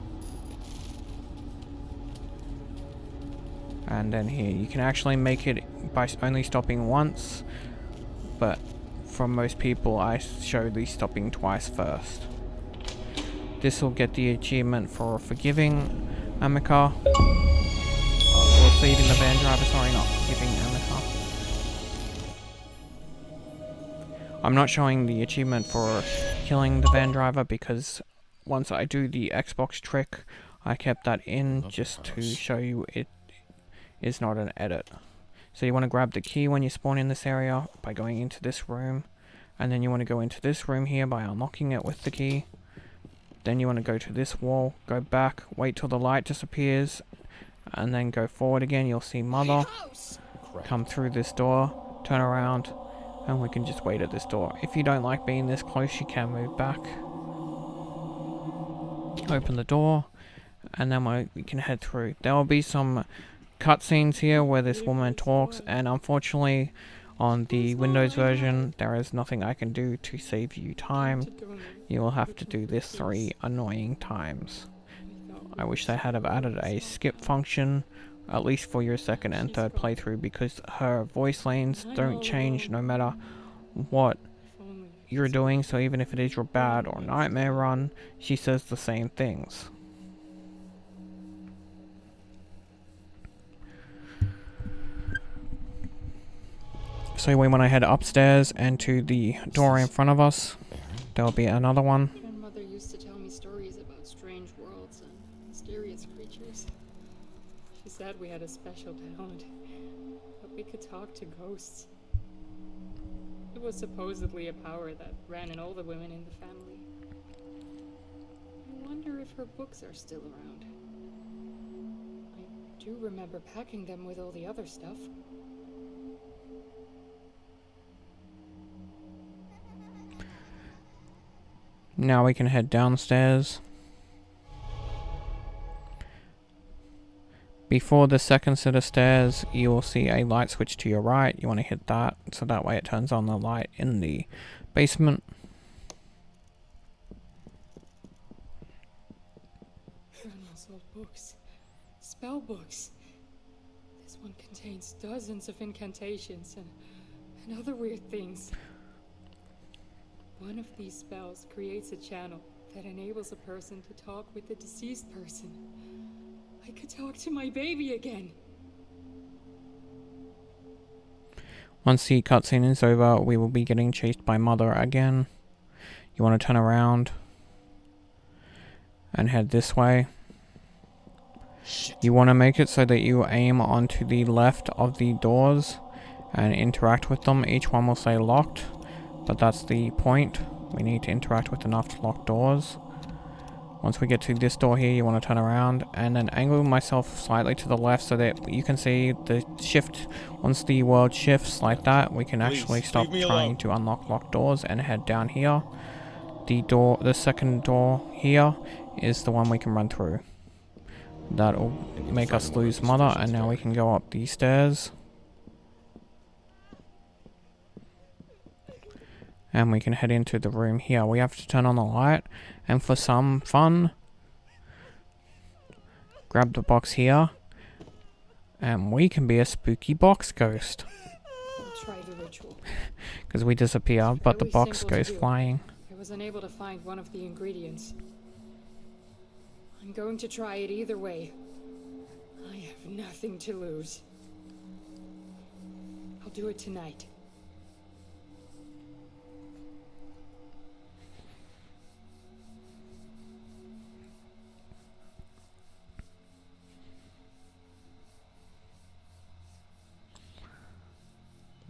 S1: And then here. You can actually make it by only stopping once, but for most people I show the stopping twice first. This will get the achievement for forgiving Amica. Or saving the van driver, sorry, not forgiving Amica. I'm not showing the achievement for killing the van driver because once I do the Xbox trick, I kept that in just to show you it is not an edit. So you want to grab the key when you spawn in this area by going into this room, and then you want to go into this room here by unlocking it with the key. Then you want to go to this wall, go back, wait till the light disappears, and then go forward again. You'll see Mother come through this door, turn around, and we can just wait at this door. If you don't like being this close, you can move back, open the door, and then we can head through. There will be some cutscenes here where this woman talks, and unfortunately on the Windows version there is nothing I can do to save you time. You will have to do this 3 annoying times. I wish they had have added a skip function, at least for your second and third playthrough, because her voice lanes don't change no matter what you're doing. So even if it is your bad or nightmare run, she says the same things. So we want to head upstairs and to the door in front of us. There'll be another one.
S3: Grandmother used to tell me stories about strange worlds and mysterious creatures. She said we had a special talent, that we could talk to ghosts. It was supposedly a power that ran in all the women in the family. I wonder if her books are still around. I do remember packing them with all the other stuff.
S1: Now we can head downstairs. Before the second set of stairs, you will see a light switch to your right. You want to hit that, so that way it turns on the light in the basement.
S3: Grandma's old books. Spell books. This one contains dozens of incantations and other weird things. One of these spells creates a channel that enables a person to talk with the deceased person. I could talk to my baby again.
S1: Once the cutscene is over, we will be getting chased by Mother again. You want to turn around and head this way. You want to make it so that you aim onto the left of the doors and interact with them. Each one will say locked, but that's the point. We need to interact with enough locked doors. Once we get to this door here, you want to turn around and then angle myself slightly to the left so that you can see the shift. Once the world shifts like that, we can actually stop trying to unlock locked doors and head down here. The second door here is the one we can run through. That'll make us lose Mother, and now we can go up these stairs. And we can head into the room here. We have to turn on the light, and for some fun, grab the box here, and we can be a spooky box ghost.
S3: I'll try the ritual.
S1: Because we disappear, but the
S3: Very
S1: box
S3: simple to
S1: goes
S3: do.
S1: flying.
S3: I was unable to find one of the ingredients. I'm going to try it either way. I have nothing to lose. I'll do it tonight.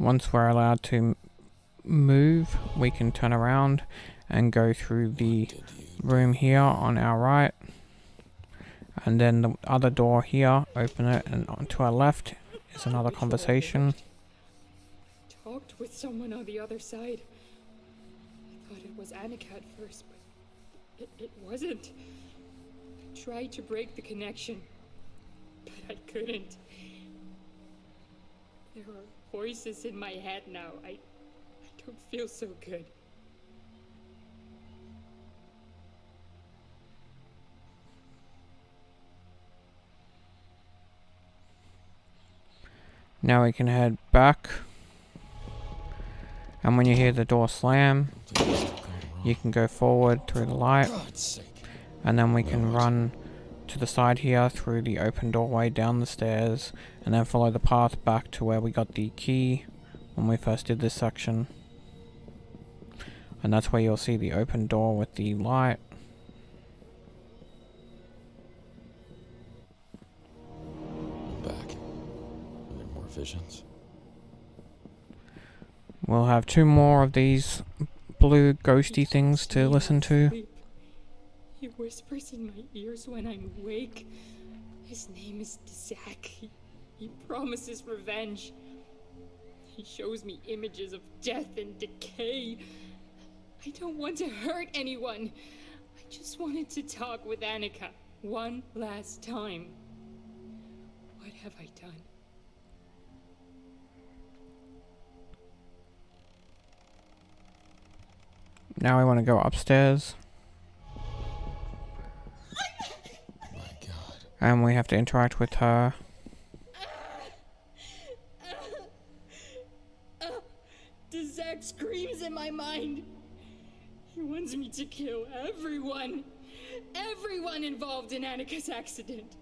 S1: Once we're allowed to move, we can turn around and go through the room here on our right. And then the other door here, open it, and on to our left is another conversation.
S3: Talked with someone on the other side. I thought it was Annika at first, but it wasn't. I tried to break the connection, but I couldn't. There are voices in my head now. I don't feel so good.
S1: Now we can head back. And when you hear the door slam, you can go forward through the light. And then we can run to the side here through the open doorway down the stairs. And then follow the path back to where we got the key when we first did this section. And that's where you'll see the open door with the light.
S2: Back. Are there more visions?
S1: We'll have 2 more of these blue ghosty things to listen to.
S3: He whispers in my ears when I'm awake. His name is Zach. He promises revenge. He shows me images of death and decay. I don't want to hurt anyone. I just wanted to talk with Annika one last time. What have I done?
S1: Now we want to go upstairs.
S2: My God.
S1: And we have to interact with her.
S3: Zach screams in my mind. He wants me to kill everyone. Everyone involved in Annika's accident.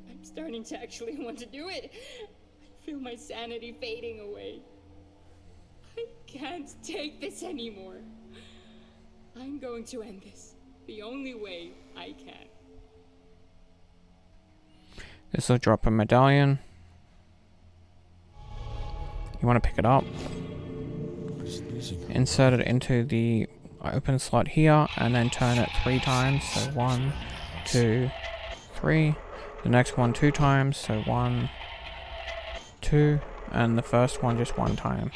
S3: I'm starting to actually want to do it. I feel my sanity fading away. I can't take this anymore. I'm going to end this the only way I can.
S1: This will drop a medallion. You want to pick it up. Insert it into the open slot here and then turn it 3 times. So 1, 2, 3. The next one 2 times. So 1, 2. And the first one just 1 time.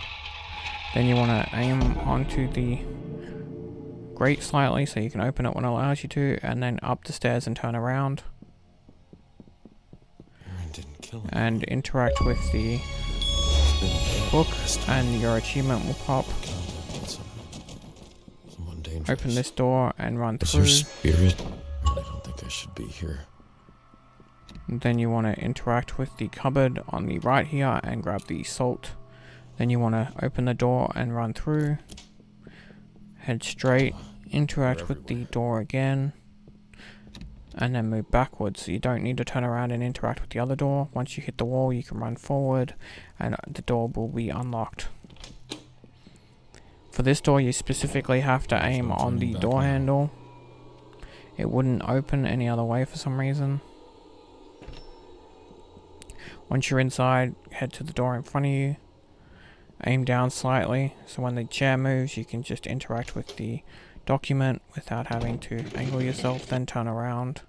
S1: Then you want to aim onto the grate slightly so you can open it when it allows you to. And then up the stairs and turn around. And interact with the book and your achievement will pop. Open this door and run through.
S2: Is there spirit? I don't think I should be here.
S1: Then you want to interact with the cupboard on the right here and grab the salt. Then you want to open the door and run through. Head straight, interact with the door again. And then move backwards. You don't need to turn around and interact with the other door. Once you hit the wall, you can run forward and the door will be unlocked. For this door, you specifically have to aim on the door handle. It wouldn't open any other way for some reason. Once you're inside, head to the door in front of you. Aim down slightly, so when the chair moves, you can just interact with the document without having to angle yourself, then turn around.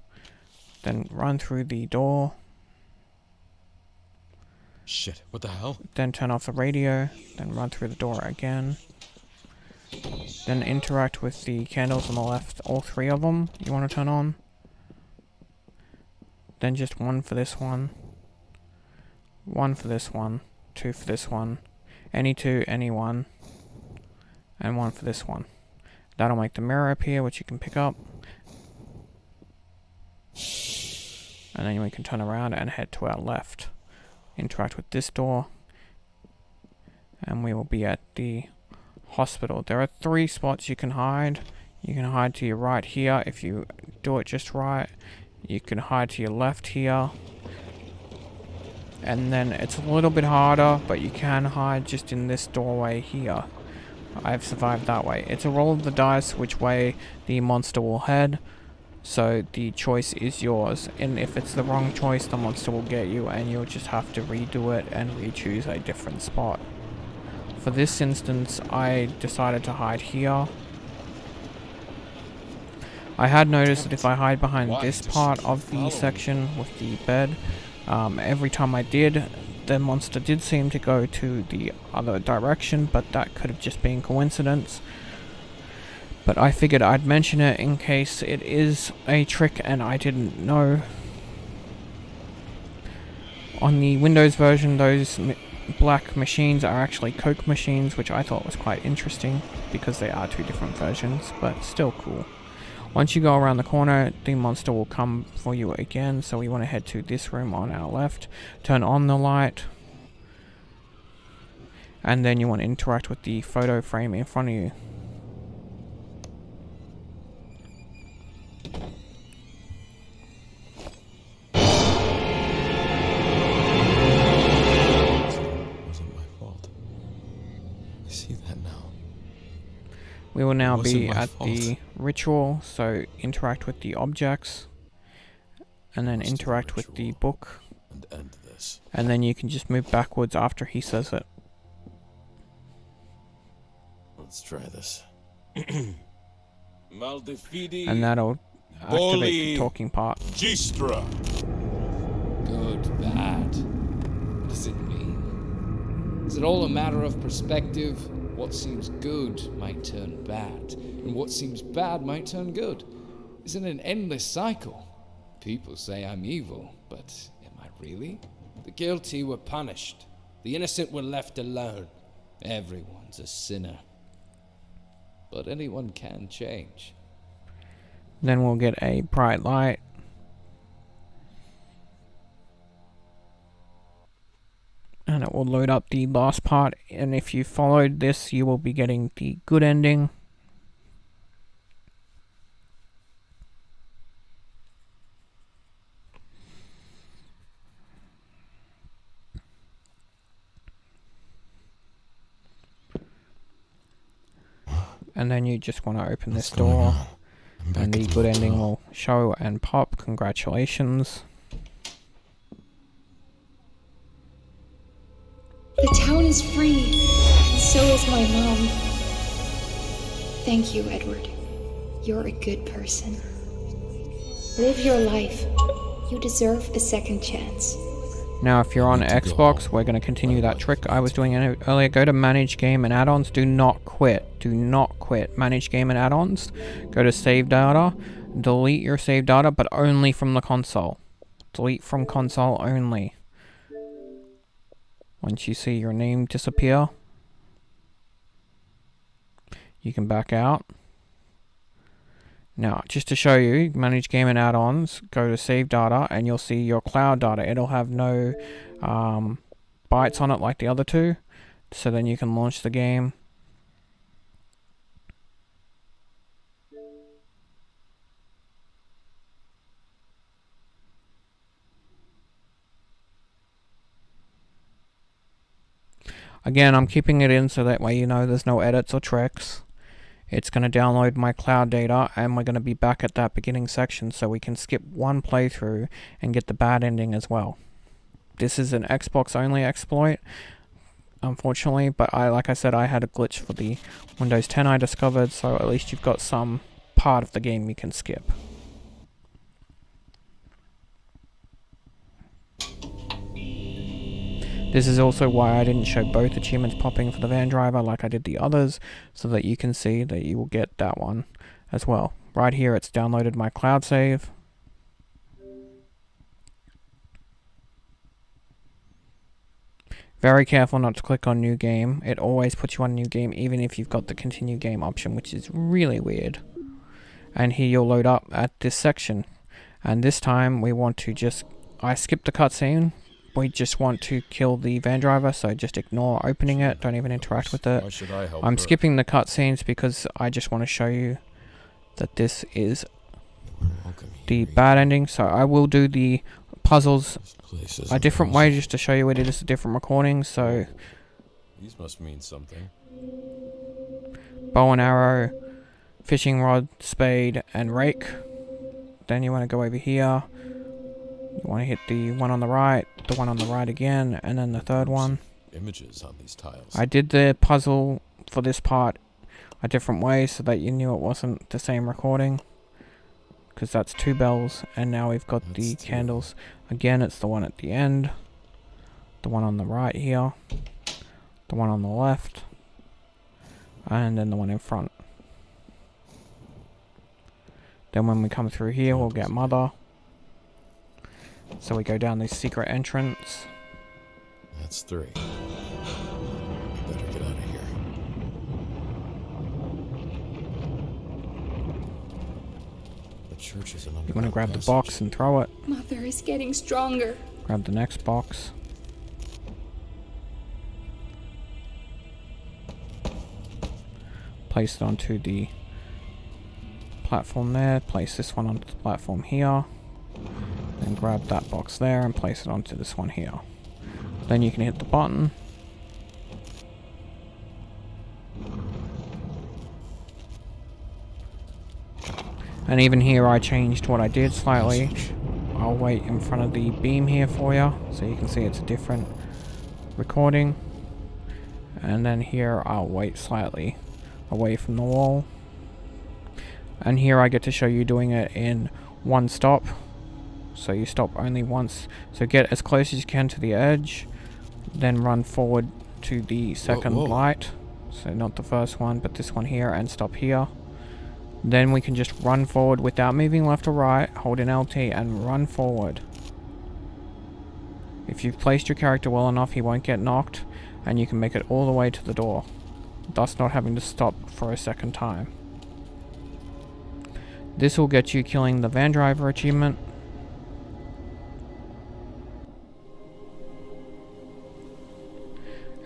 S1: Then run through the door.
S2: Shit, what the hell?
S1: Then turn off the radio, then run through the door again. Then interact with the candles on the left, all 3 of them you want to turn on. Then just 1 for this one. 1 for this one. 2 for this one. Any 2, any 1. and one for this one. That'll make the mirror appear, which you can pick up. And then we can turn around and head to our left. Interact with this door. And we will be at the hospital. There are 3 spots you can hide. You can hide to your right here if you do it just right. You can hide to your left here. And then it's a little bit harder, but you can hide just in this doorway here. I've survived that way. It's a roll of the dice which way the monster will head. So the choice is yours. And if it's the wrong choice, the monster will get you and you'll just have to redo it and re-choose a different spot. For this instance, I decided to hide here. I had noticed that if I hide behind this part of the section with the bed, every time I did, the monster did seem to go to the other direction, but that could have just been coincidence. But I figured I'd mention it in case it is a trick and I didn't know. On the Windows version, those black machines are actually Coke machines, which I thought was quite interesting because they are 2 different versions, but still cool. Once you go around the corner, the monster will come for you again, so we want to head to this room on our left, turn on the light, and then you want to interact with the photo frame in front of you.
S2: Wasn't my fault. I see that now.
S1: We will now
S2: It wasn't
S1: be
S2: my
S1: at
S2: fault.
S1: the ritual, so interact with the objects, and then
S2: Must do the
S1: interact with the
S2: ritual.
S1: book,
S2: And end this.
S1: and then you can just move backwards after he says it.
S2: Let's try this.
S4: Maldefidi
S1: And that'll activate the
S4: Boli
S1: talking part.
S4: Gistra.
S5: Good, bad. What does it mean? Is it all a matter of perspective? What seems good might turn bad, and what seems bad might turn good. It's in an endless cycle. People say I'm evil, but am I really?
S8: The guilty were punished. The innocent were left alone.
S5: Everyone's a sinner. But anyone can change.
S1: Then we'll get a bright light. And it will load up the last part, and if you followed this, you will be getting the good ending. And then you just want to open this
S2: What's going
S1: door,
S2: on? I'm back
S1: and the
S2: at
S1: good ending
S2: hotel.
S1: will show and pop. Congratulations.
S3: The town is free, and so is my mom. Thank you, Edward. You're a good person. Live your life. You deserve a second chance.
S1: Now, if you're on
S2: need to go.
S1: Xbox, we're going to continue that trick I was doing earlier. Go to Manage Game and Add-ons. Do not quit. Do not quit. Manage Game and Add-ons. Go to Save Data. Delete your save data, but only from the console. Delete from console only. Once you see your name disappear, you can back out. Now, just to show you, Manage Game and Add-ons, go to Save Data, and you'll see your cloud data. It'll have no bytes on it like the other two, so then you can launch the game. Again, I'm keeping it in so that way you know there's no edits or tricks. It's going to download my cloud data, and we're going to be back at that beginning section so we can skip one playthrough and get the bad ending as well. This is an Xbox only exploit, unfortunately, but like I said, I had a glitch for the Windows 10 I discovered, so at least you've got some part of the game you can skip. This is also why I didn't show both achievements popping for the van driver like I did the others, so that you can see that you will get that one as well. Right here it's downloaded my cloud save. Very careful not to click on new game. It always puts you on new game even if you've got the continue game option, which is really weird. And here you'll load up at this section. And this time we want to just... I skipped the cutscene. We just want to kill the van driver, so just ignore opening it. Don't even interact with it.
S4: Why should I help
S1: I'm
S4: her?
S1: skipping the cutscenes because I just want to show you that this is
S2: Welcome
S1: the
S2: here.
S1: bad ending. So I will do the puzzles
S2: This place
S1: a
S2: isn't
S1: different
S2: awesome.
S1: way just to show you it is a different recording. So
S4: These must mean something.
S1: bow and arrow, fishing rod, spade, and rake. Then you want to go over here. You want to hit the one on the right, the one on the right again, and then the third one.
S4: Images on these tiles.
S1: I did the puzzle for this part a different way so that you knew it wasn't the same recording. Because that's 2 bells, and now we've got the
S2: That's 2.
S1: candles. Again, it's the one at the end, the one on the right here, the one on the left, and then the one in front. Then when we come through here, we'll get Mother. So we go down this secret entrance.
S2: That's 3. Better get out of here. The church is an
S1: You want to
S2: underground
S1: grab the
S2: passage.
S1: box and throw it.
S3: Mother is getting stronger.
S1: Grab the next box. Place it onto the platform there. Place this one onto the platform here. Then grab that box there and place it onto this one here. Then you can hit the button. And even here I changed what I did slightly. I'll wait in front of the beam here for you, so you can see it's a different recording. And then here I'll wait slightly away from the wall. And here I get to show you doing it in one stop. So you stop only once. So get as close as you can to the edge, then run forward to the second
S2: whoa.
S1: light. So not the first one, but this one here, and stop here. Then we can just run forward without moving left or right, hold in LT and run forward. If you've placed your character well enough, he won't get knocked, and you can make it all the way to the door, thus not having to stop for a second time. This will get you killing the van driver achievement.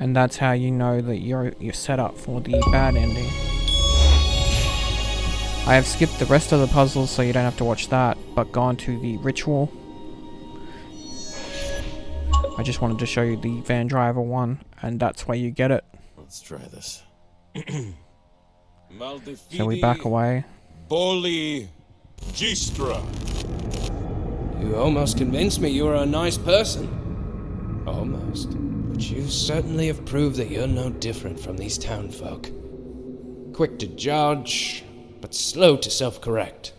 S1: And that's how you know that you're set up for the bad ending. I have skipped the rest of the puzzles so you don't have to watch that, but gone to the ritual. I just wanted to show you the van driver one, and that's where you get it.
S2: Let's try this.
S1: So we back away.
S4: Boli Gistra.
S8: You almost convinced me you were a nice person. Almost. But you certainly have proved that you're no different from these townfolk. Quick to judge, but slow to self-correct.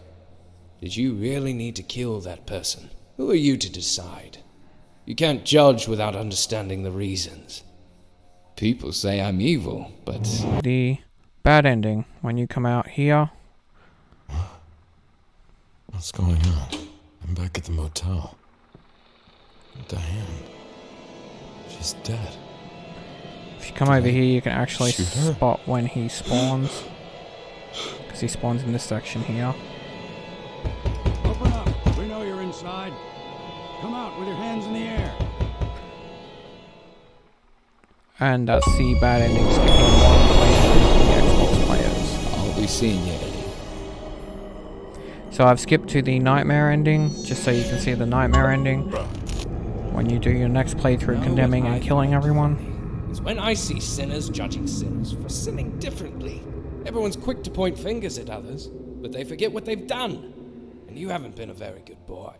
S8: Did you really need to kill that person? Who are you to decide? You can't judge without understanding the reasons. People say I'm evil, but...
S1: The bad ending, when you come out here,
S2: What's going on? I'm back at the motel. Diane. She's dead.
S1: if you come over here you can actually
S2: Shoot her?
S1: spot when he spawns. Because he spawns in this section here.
S9: Open up. We know you're inside. Come out with your hands in the air.
S1: And that's the bad endings for the Xbox players.
S8: I'll be seeing you.
S1: So I've skipped to the nightmare ending, just so you can see the nightmare ending. When you do your next playthrough
S8: No,
S1: condemning
S8: what
S1: and
S8: I
S1: killing
S8: find
S1: everyone.
S8: funny is when I see sinners judging sinners for sinning differently. Everyone's quick to point fingers at others, but they forget what they've done. And you haven't been a very good boy,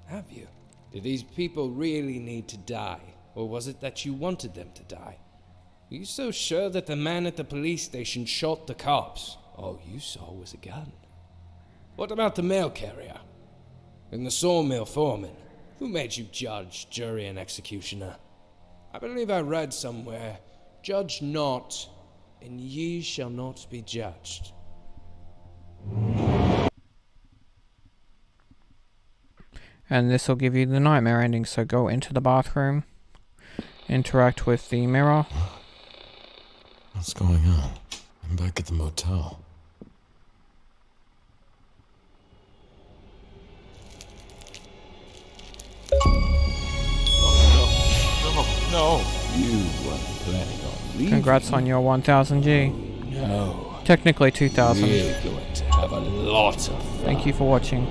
S8: have you? Did these people really need to die? Or was it that you wanted them to die? Are you so sure that the man at the police station shot the cops? All you saw was a gun. What about the mail carrier? And the sawmill foreman? Who made you judge, jury, and executioner? I believe I read somewhere, judge not, and ye shall not be judged.
S1: And this will give you the nightmare ending, so go into the bathroom. interact with the mirror.
S2: What's going on? I'm back at the motel.
S4: No.
S5: You weren't planning on leaving.
S1: Congrats on your 1000G.
S5: No.
S1: Technically 2000.
S5: We're going to have a lot of fun.
S1: Thank you for watching.